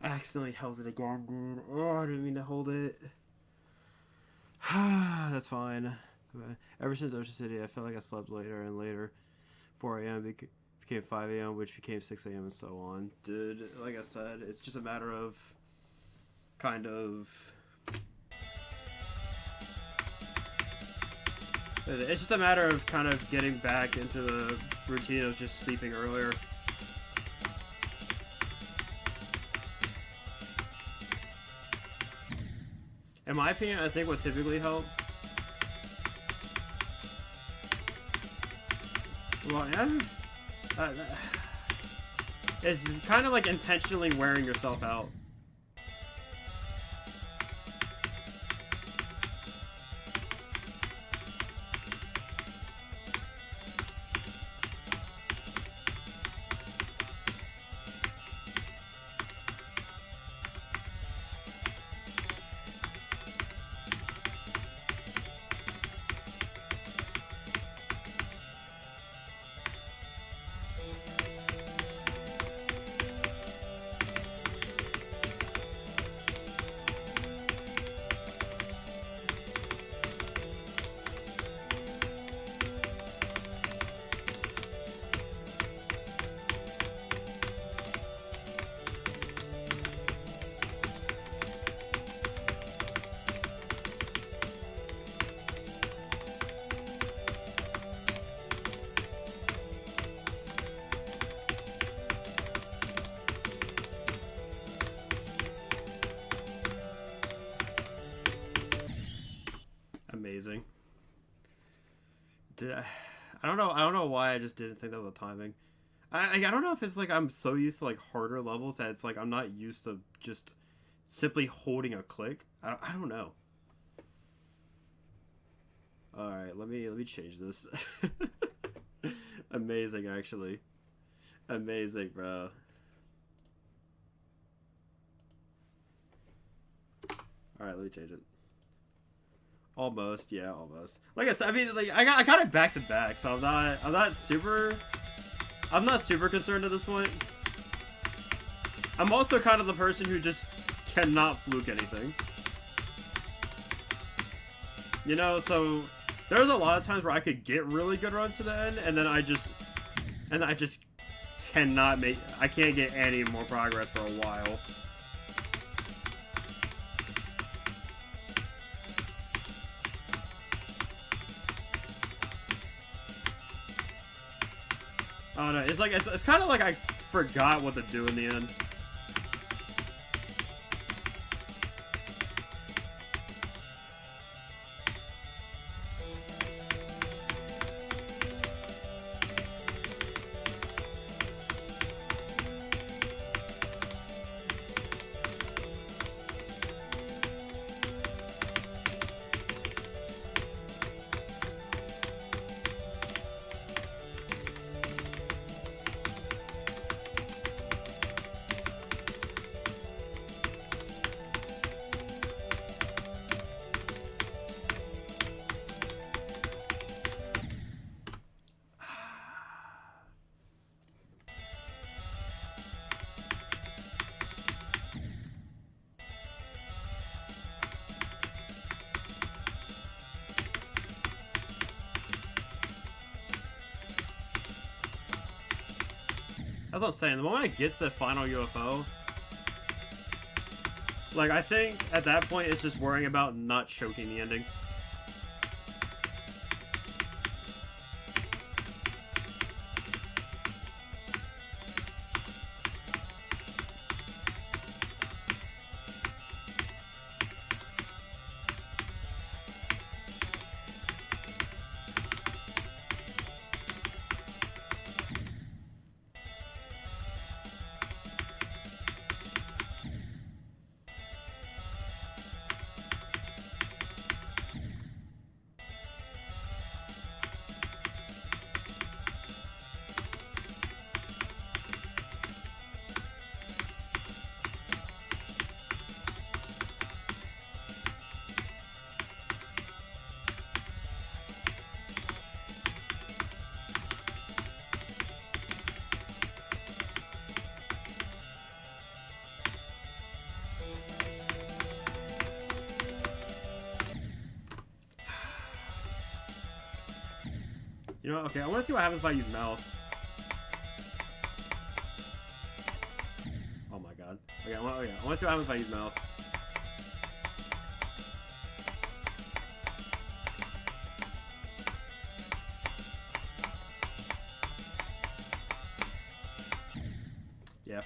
I accidentally held it again, dude. Oh, I didn't mean to hold it. That's fine. Ever since Ocean City, I felt like I slept later and later. 4 a.m. became 5 a.m., which became 6 a.m. and so on. Dude, like I said, it's just a matter of kind of... It's just a matter of kind of getting back into the routine of just sleeping earlier. In my opinion, I think what typically helps... Well, yeah, it's kind of like intentionally wearing yourself out. Did I don't know. I don't know why I just didn't think that was the timing. I don't know if it's like I'm so used to like harder levels that it's like I'm not used to just simply holding a click. I don't know. All right, let me change this. Amazing, actually. Amazing, bro. All right, let me change it. Almost, yeah, almost. Like I said, I mean, like I got it back to back, so I'm not super concerned at this point. I'm also kind of the person who just cannot fluke anything. You know, so there's a lot of times where I could get really good runs to the end, and then I just cannot make. I can't get any more progress for a while. Oh no, it's like it's kind of like I forgot what to do in the end. That's what I'm saying. The moment I get to the final UFO, like, I think at that point it's just worrying about not choking the ending. You know, okay, I want to see what happens if I use mouse. Oh my god. Okay, I want to see what happens if I use mouse. Yeah.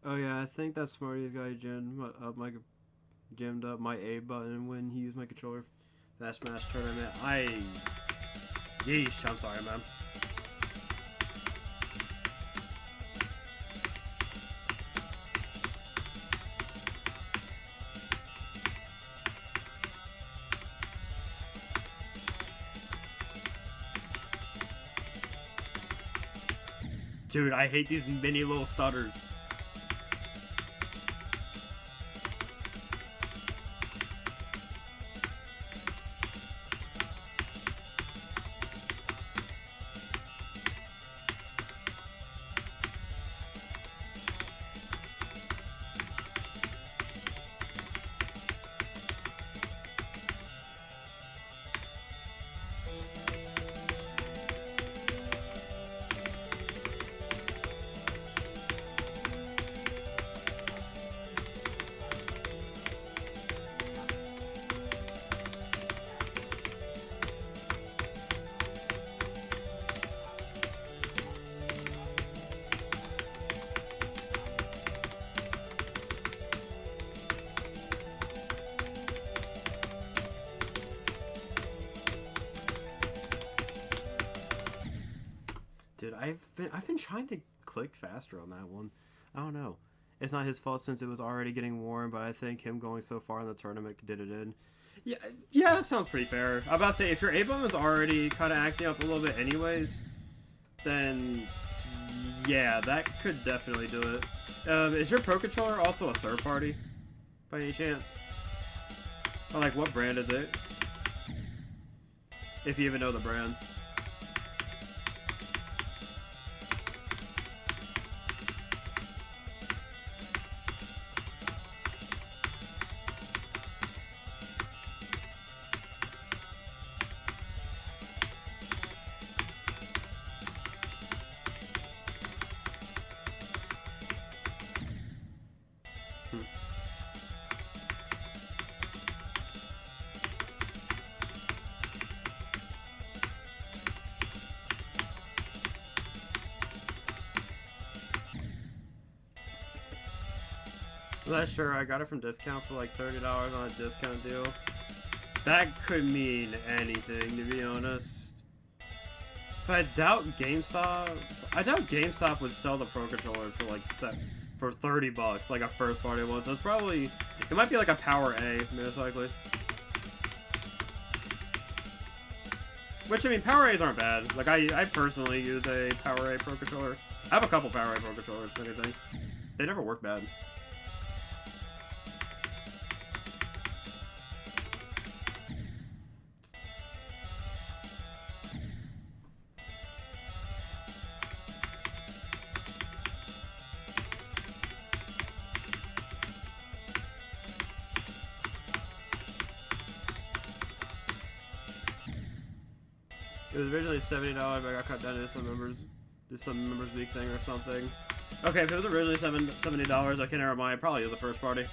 Oh yeah, I think that Smarties guy jammed up my A button when he used my controller for that Smash tournament. Yeesh, I'm sorry, man. Dude, I hate these mini little stutters. Dude, I've been trying to click faster on that one. I don't know. It's not his fault since it was already getting warm, but I think him going so far in the tournament did it in. Yeah, yeah, that sounds pretty fair. I'm about to say, if your A-bomb is already kind of acting up a little bit anyways, then yeah, that could definitely do it. Is your Pro Controller also a third party, by any chance? Or like, what brand is it? If you even know the brand. I'm not sure. I got it from discount for like $30 on a discount deal. That could mean anything, to be honest. But I doubt GameStop would sell the Pro Controller for like for $30, like a first party one. So it's probably, it might be like a Power A, most likely. Which, I mean, Power A's aren't bad. Like, I personally use a Power A Pro Controller. I have a couple Power A Pro Controllers, if anything. They never work bad. It was originally $70, but I got cut down to some members week thing or something. Okay, if it was originally $70, I can't never mind. It probably is a first party.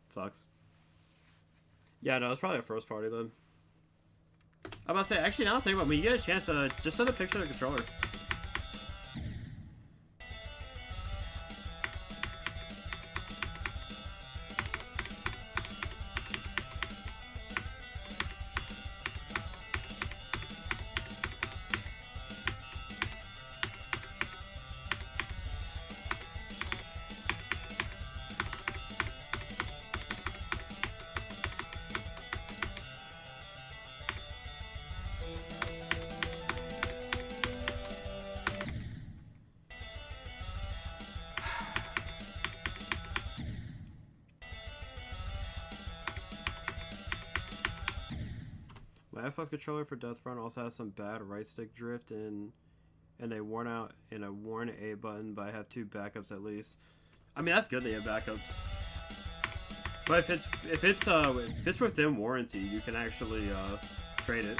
Sucks. Yeah, no, it's probably a first party then. I'm about to say, actually, now I think about it, when you get a chance, just send a picture of the controller. My Xbox controller for Deathfront also has some bad right stick drift and a worn A button, but I have 2 backups at least. I mean, that's good that you have backups. But if it's within warranty, you can actually trade it.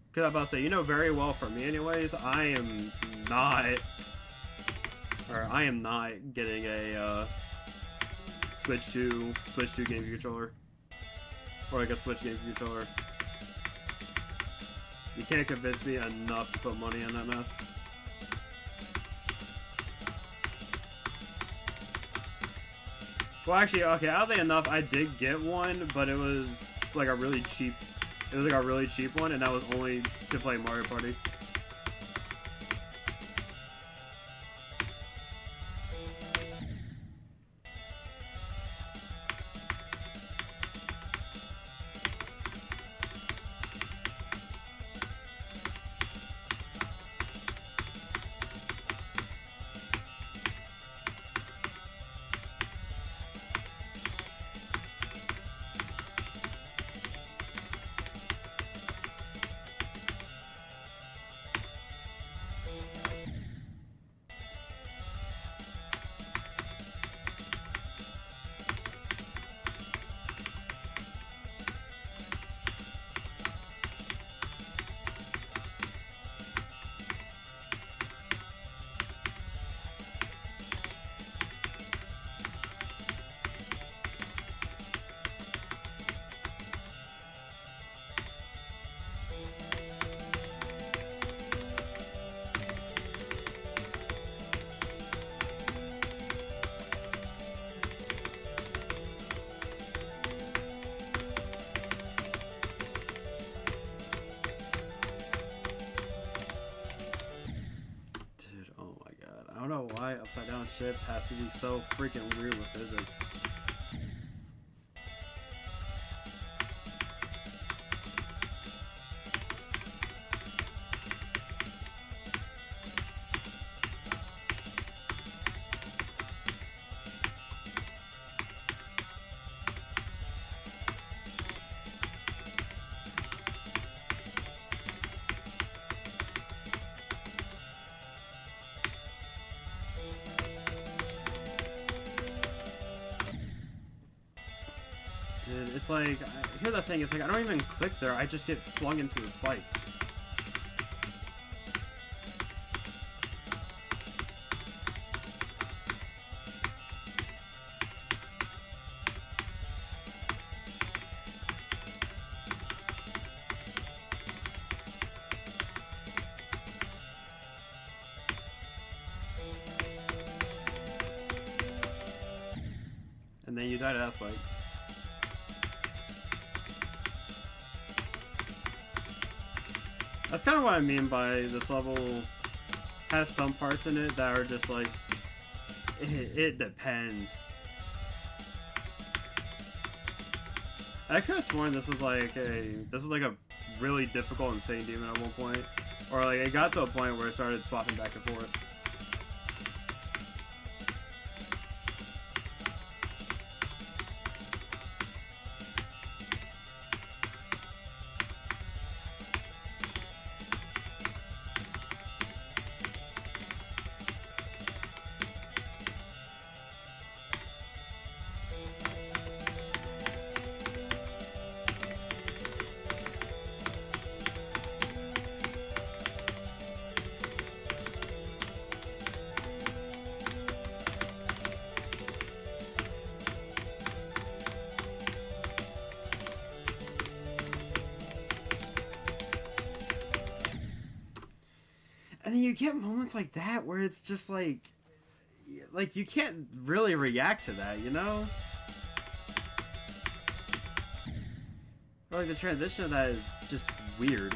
Because I'm about to say, you know very well for me anyways, I am not getting a Switch 2 GameCube controller. Or like a Switch GameCube controller. You can't convince me enough to put money in that mess. Well, actually, okay, oddly enough, I did get one, but it was like a really cheap. It was like a really cheap one, and that was only to play Mario Party. I don't know why upside down shit has to be so freaking weird with physics. Dude, it's like, here's the thing, it's like I don't even click there, I just get flung into the spike. And then you die to that spike. That's kind of what I mean by this level has some parts in it that are just like, it depends. I could have sworn this was like a really difficult insane demon at one point, or like it got to a point where it started swapping back and forth. And then you get moments like that where it's just like you can't really react to that, you know? Or like the transition of that is just weird.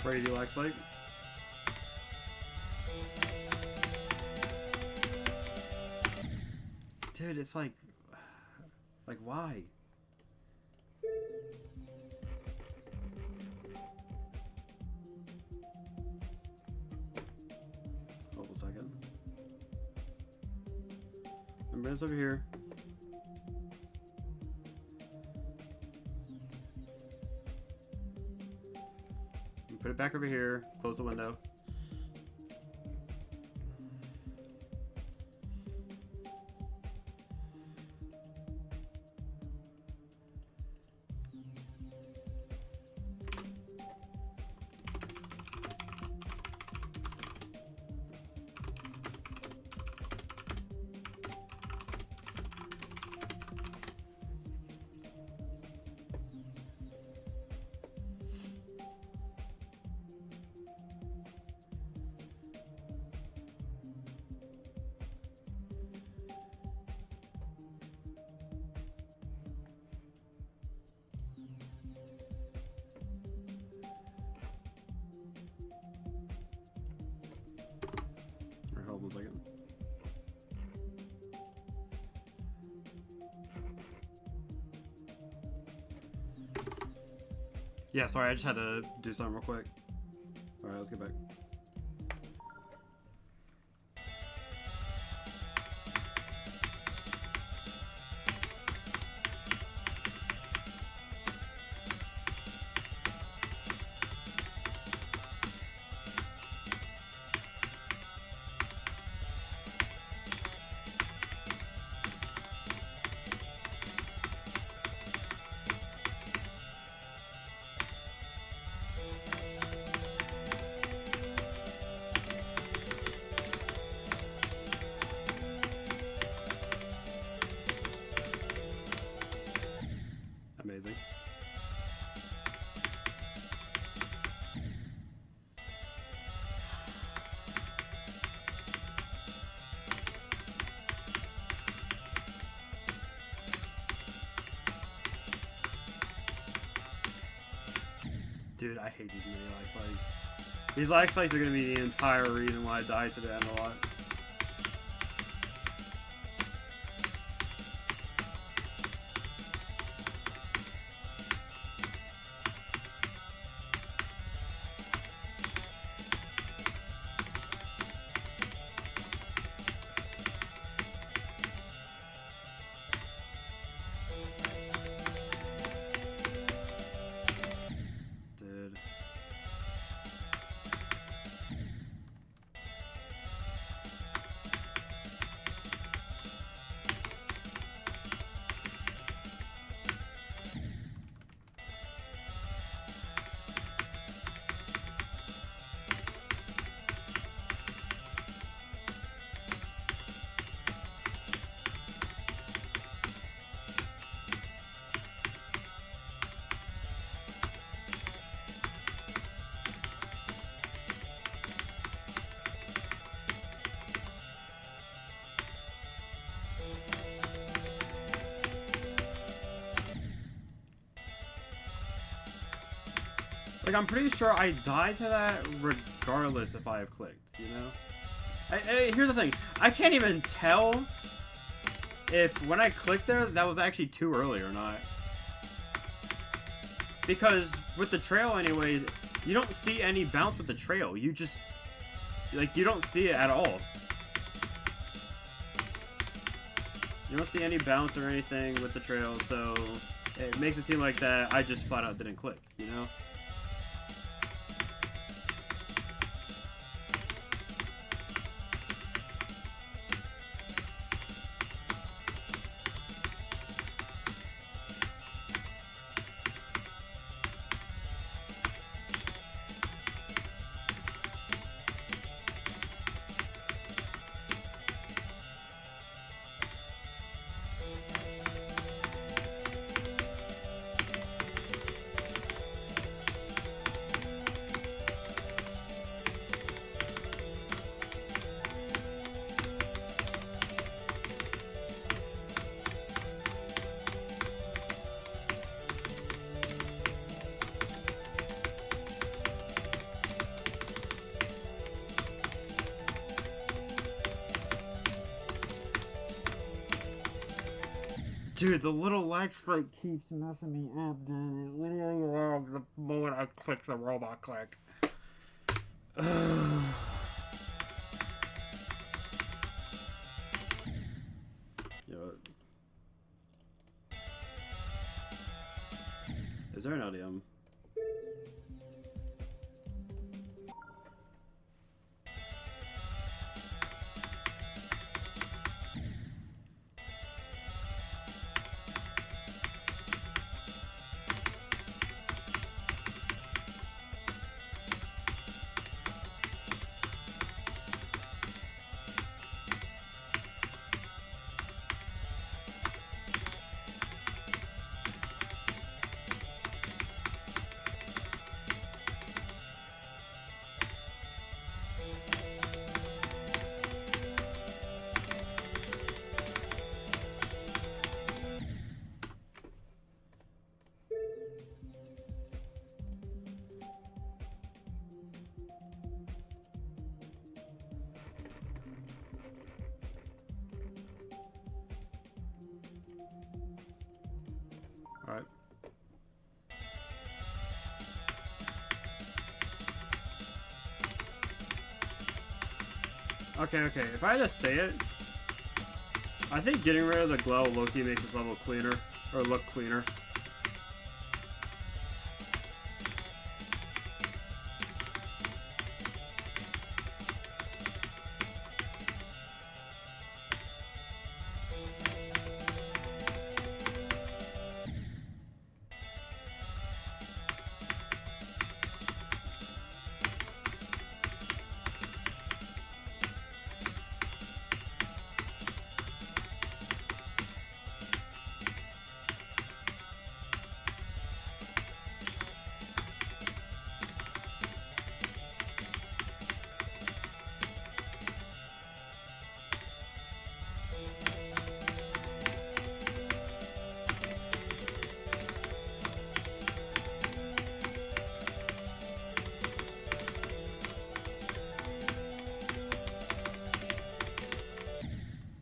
Ready to do lag spike? Dude, it's like why? Hold a second. Remember this over here. Put it back over here. Close the window. Hold on a second. Yeah, sorry, I just had to do something real quick. Alright, let's get back. Amazing. Dude, I hate these mini lag spikes. These lag spikes are gonna be the entire reason why I died to the end a lot. Like, I'm pretty sure I died to that regardless if I have clicked, you know? Here's the thing. I can't even tell if when I clicked there, that was actually too early or not. Because with the trail anyways, you don't see any bounce with the trail. You just, like, you don't see it at all. You don't see any bounce or anything with the trail, so it makes it seem like that I just flat out didn't click, you know? Dude, the little lag spike keeps messing me up, dude. It literally logged the moment I click the robot click. You know, is there an LDM? Alright. Okay, if I just say it, I think getting rid of the glow low-key makes this level cleaner, or look cleaner.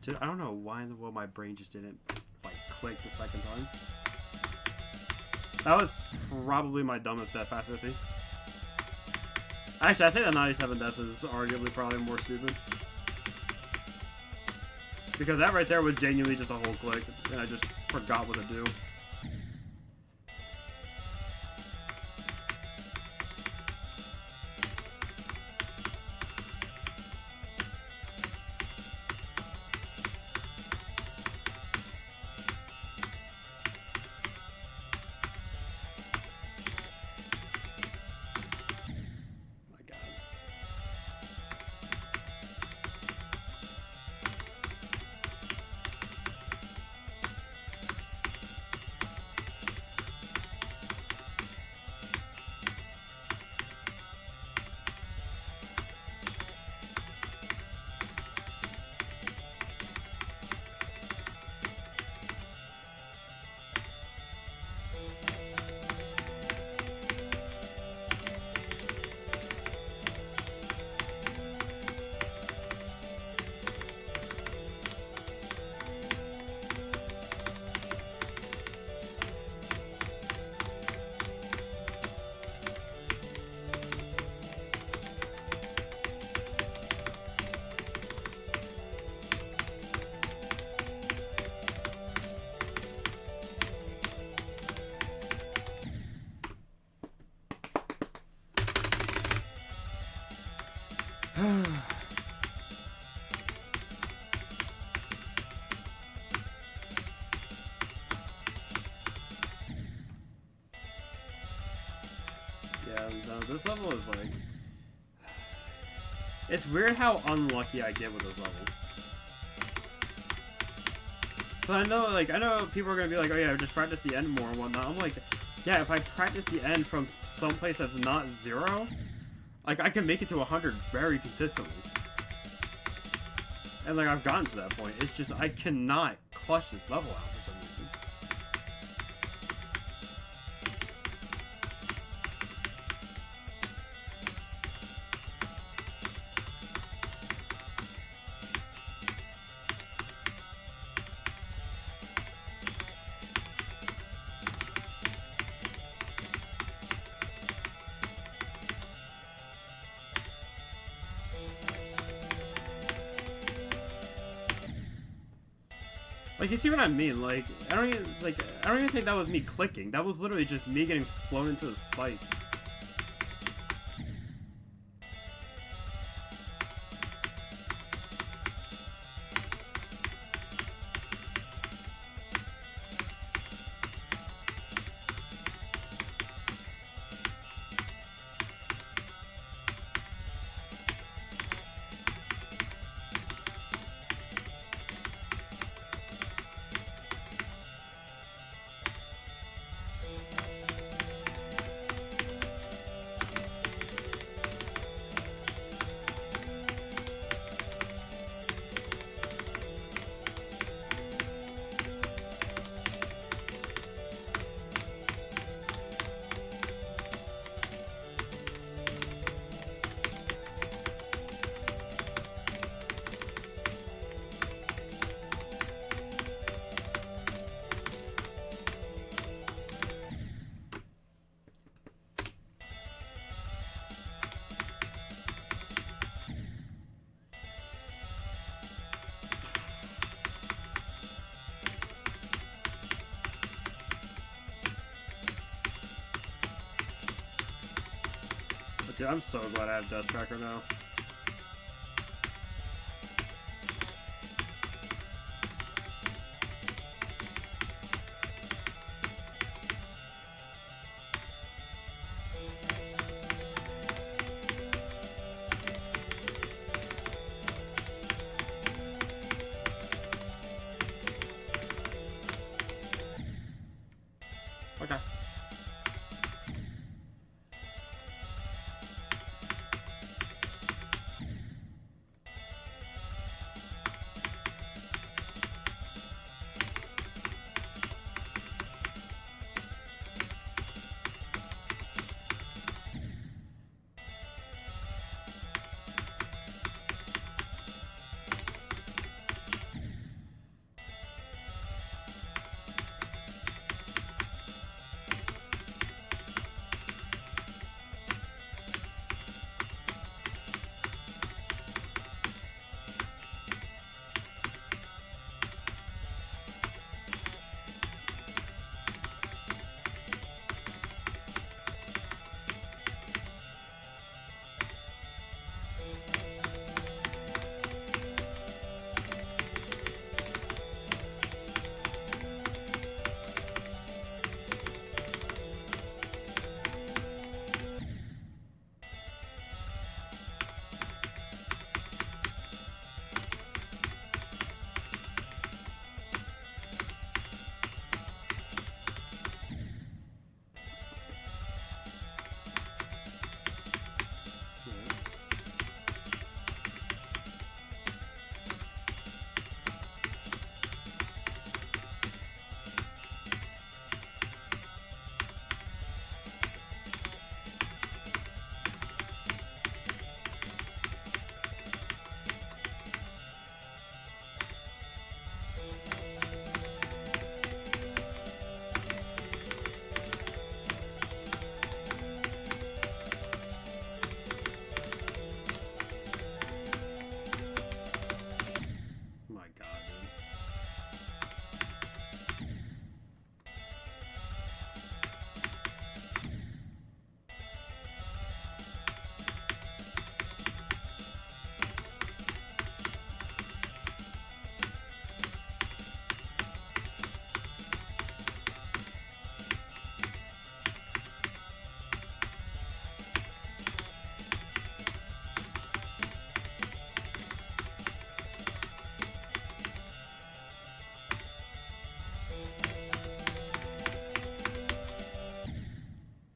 Dude, I don't know why in the world my brain just didn't, like, click the second time. That was probably my dumbest death at 50. Actually, I think the 97 death is arguably probably more stupid. Because that right there was genuinely just a whole click, and I just forgot what to do. Yeah, no, this level is like... It's weird how unlucky I get with this level. But I know people are gonna be like, oh yeah, just practice the end more and whatnot. I'm like, yeah, if I practice the end from someplace that's not 0, like, I can make it to 100 very consistently. And, like, I've gotten to that point. It's just, I cannot clutch this level out for some reason. Like, you see what I mean? Like, I don't even think that was me clicking. That was literally just me getting flown into the spike. Dude, I'm so glad I have Death Tracker now. Okay. My God, dude.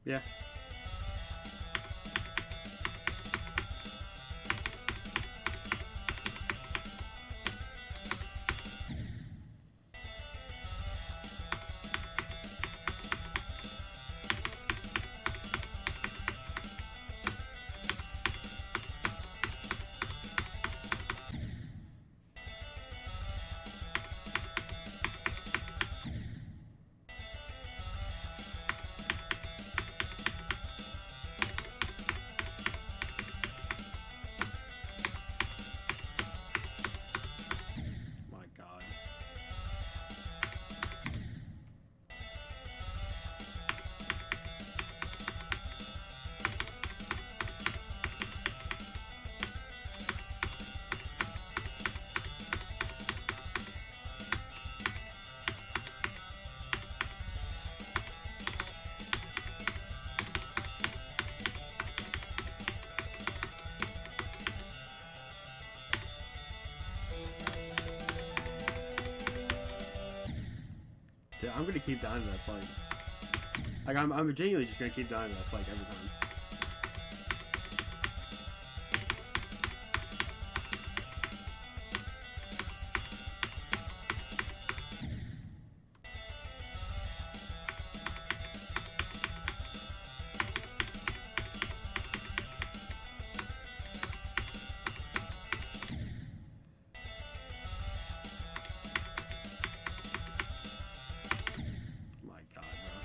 Yeah. I'm gonna keep dying to that fight. Like, I'm genuinely just gonna keep dying to that fight every time. My God, bro.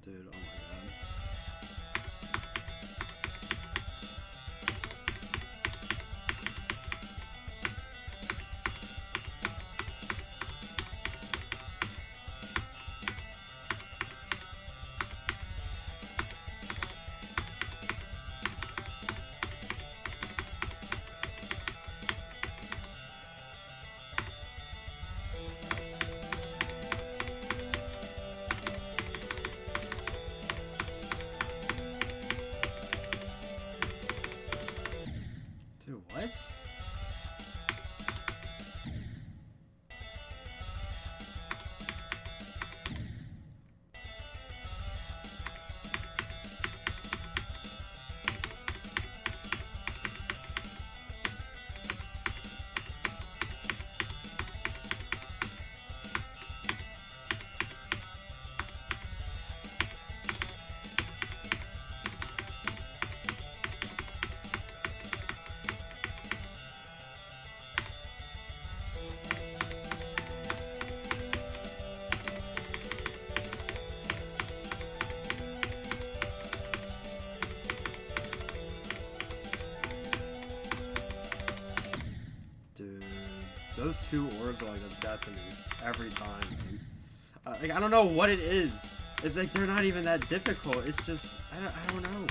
Dude, oh my God. Dude, what? Dude, those two orbs are like a death to me every time, man. Like, I don't know what it is. It's like they're not even that difficult. It's just, I don't know.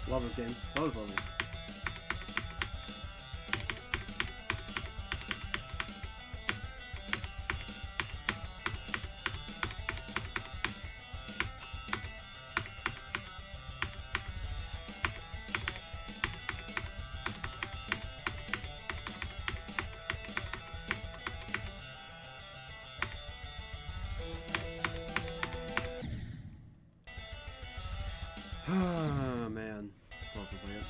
Love this game. Love this level. Oh man. Hold on a second.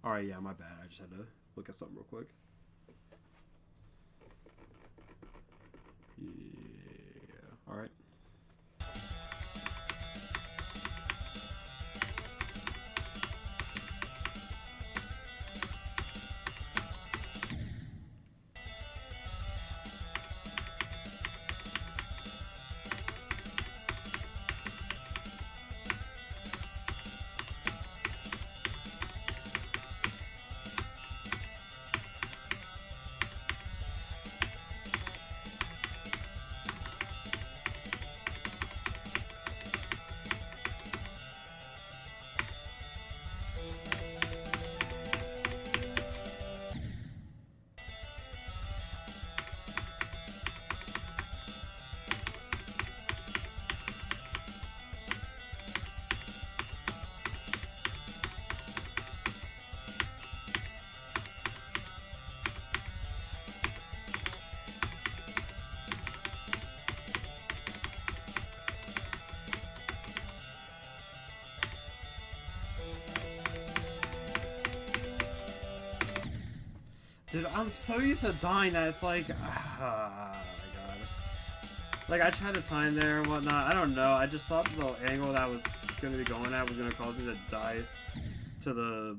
Alright, yeah, my bad. I just had to look at something real quick. Yeah. Alright. Dude, I'm so used to dying that it's like, my god. Like, I tried to time there and whatnot. I don't know. I just thought the angle that I was going to be going at was going to cause me to die to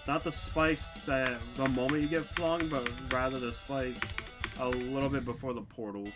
not the spikes that the moment you get flung, but rather the spikes a little bit before the portals.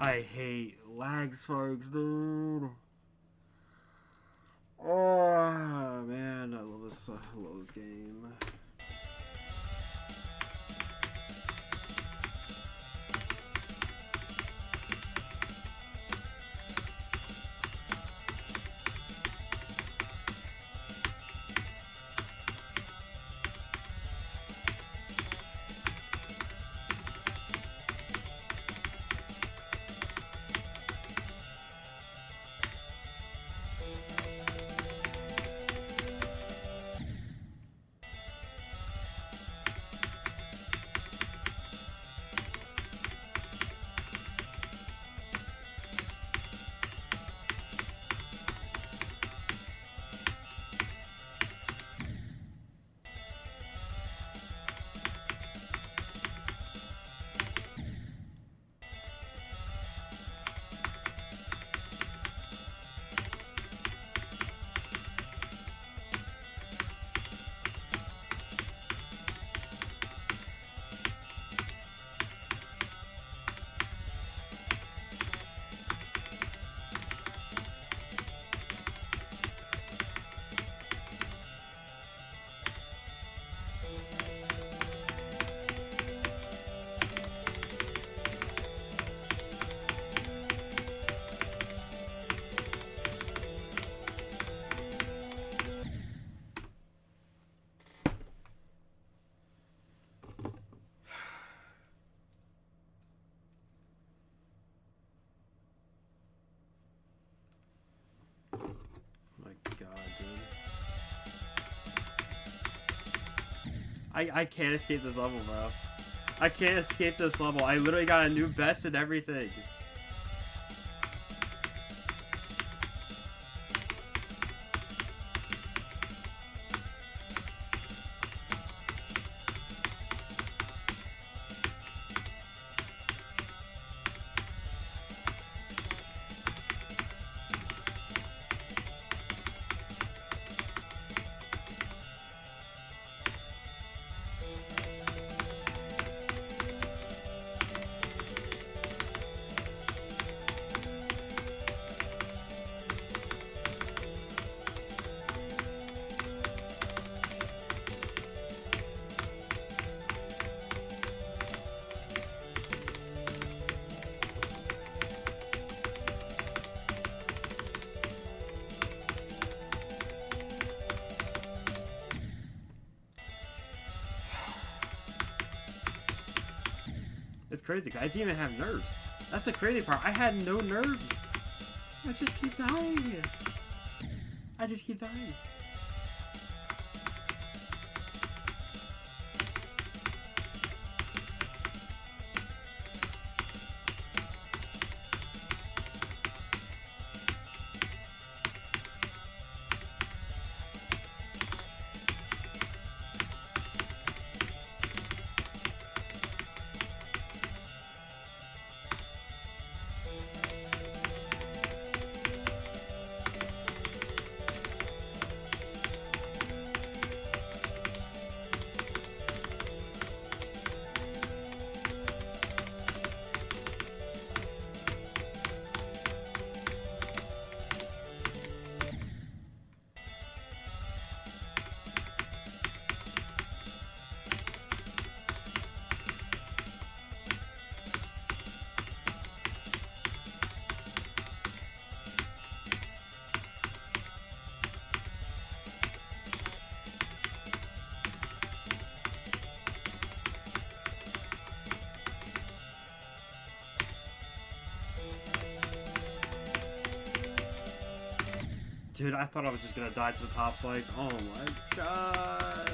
I hate lag spikes, dude. Oh man, I love this. I love this game. My God, dude. I can't escape this level, bro. I can't escape this level. I literally got a new vest and everything. It's crazy because I didn't even have nerves. That's the crazy part. I had no nerves. I just keep dying. I just keep dying. Dude, I thought I was just gonna die to the top spike. Oh my God.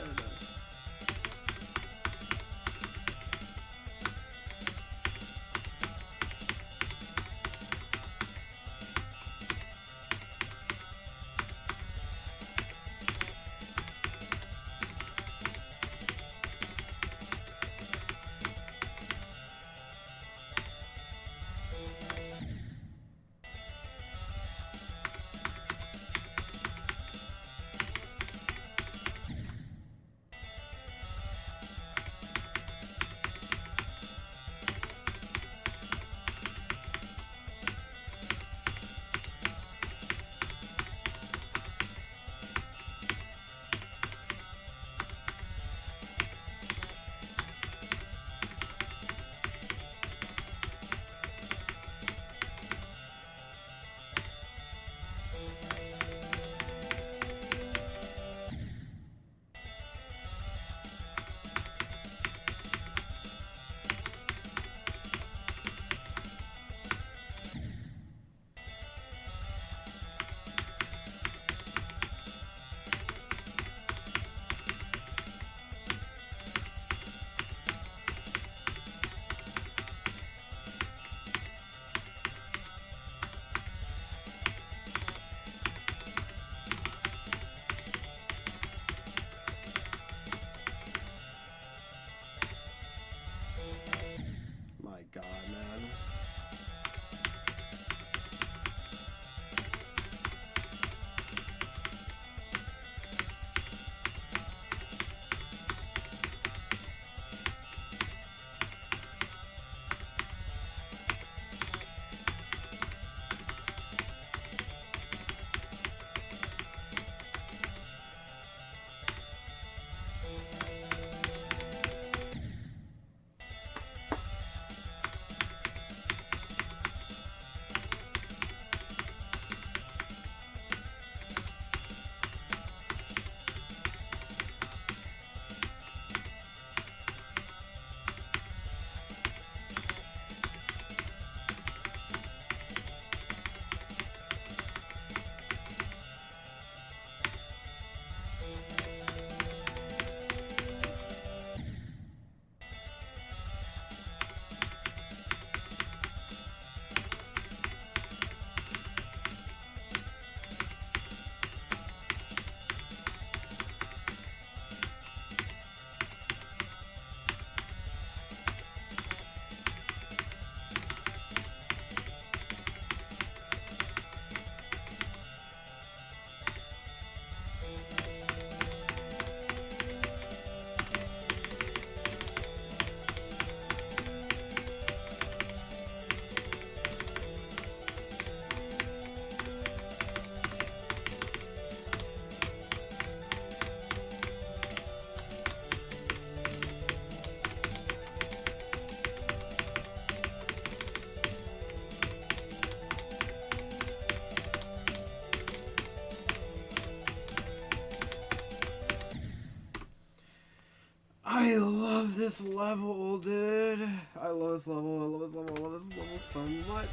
I love this level, dude. I love this level. I love this level. I love this level so much.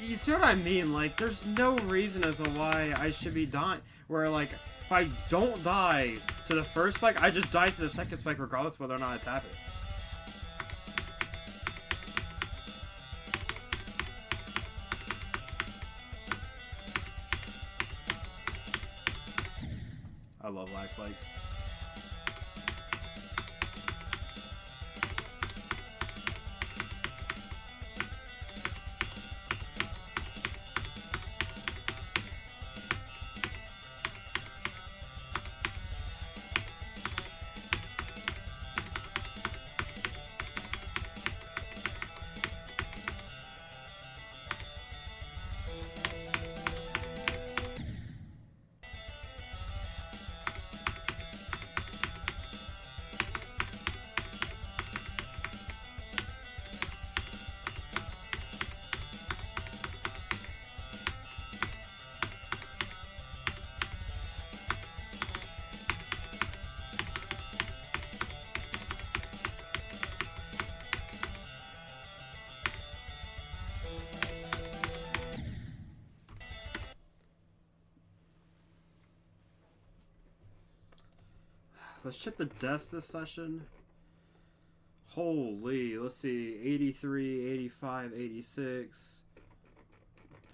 You see what I mean? Like, there's no reason as to why I should be dying. Where, like, if I don't die to the first spike, I just die to the second spike regardless of whether or not I tap it. I love lag spikes. Let's check the deaths this session. Holy, let's see, 83, 85, 86.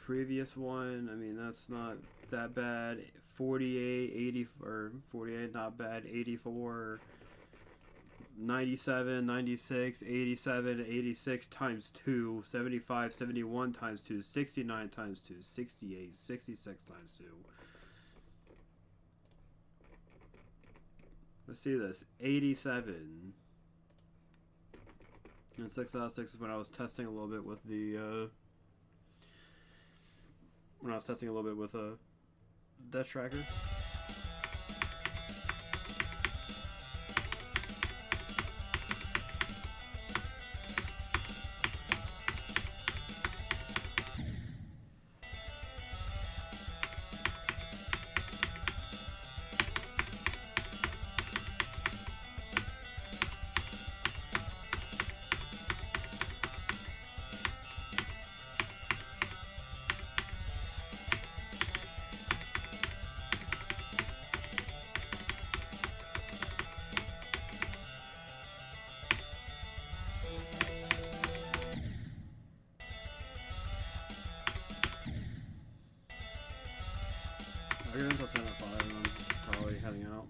Previous one, I mean, that's not that bad. 48, 80, or 48, not bad. 84, 97, 96, 87, 86 times 2, 75, 71 times 2, 69 times 2, 68, 66 times 2. Let's see this. 87. And 6 out of 6 is when I was testing a little bit with the death tracker. We're gonna until 10:05 and I'm probably heading out.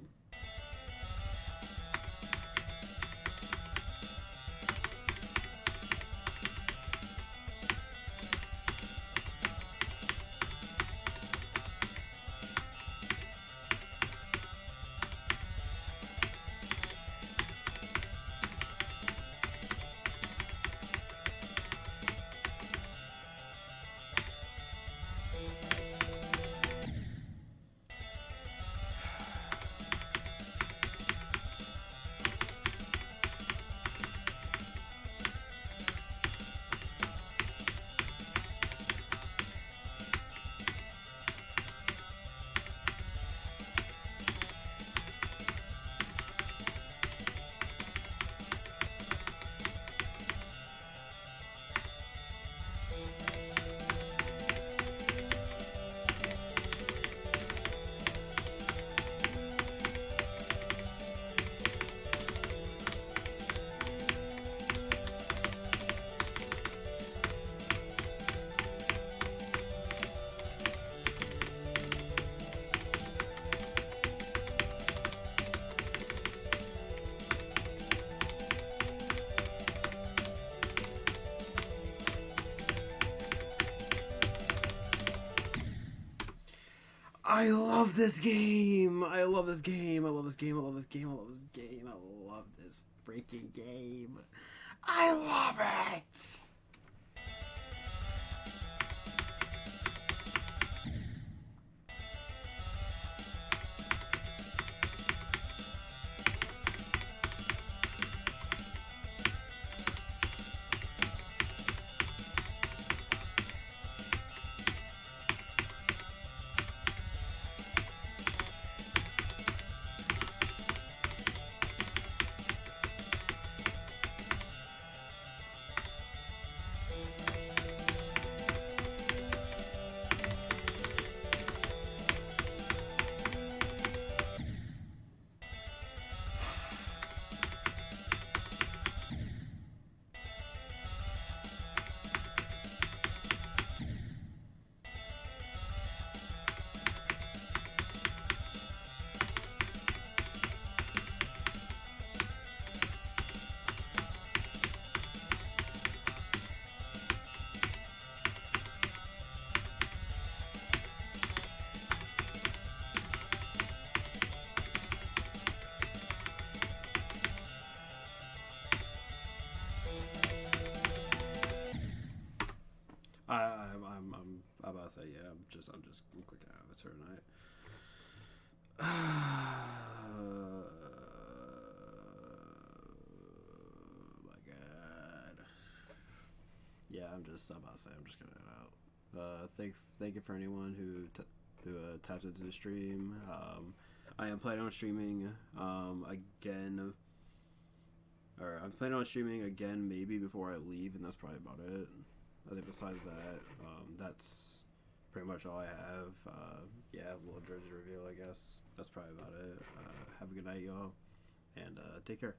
I love this game. I love this game. I love this game. I love this game. I love this game. I love this freaking game. I love it. I'm about to say, yeah. I'm clicking out of the tonight. My God. Yeah, I'm about to say, I'm just gonna head out. Thank you for anyone who tapped into the stream. I am planning on streaming again. Or I'm planning on streaming again maybe before I leave, and that's probably about it. I think besides that, that's pretty much all I have. Yeah, a little jersey reveal, I guess. That's probably about it. Have a good night, y'all, and take care.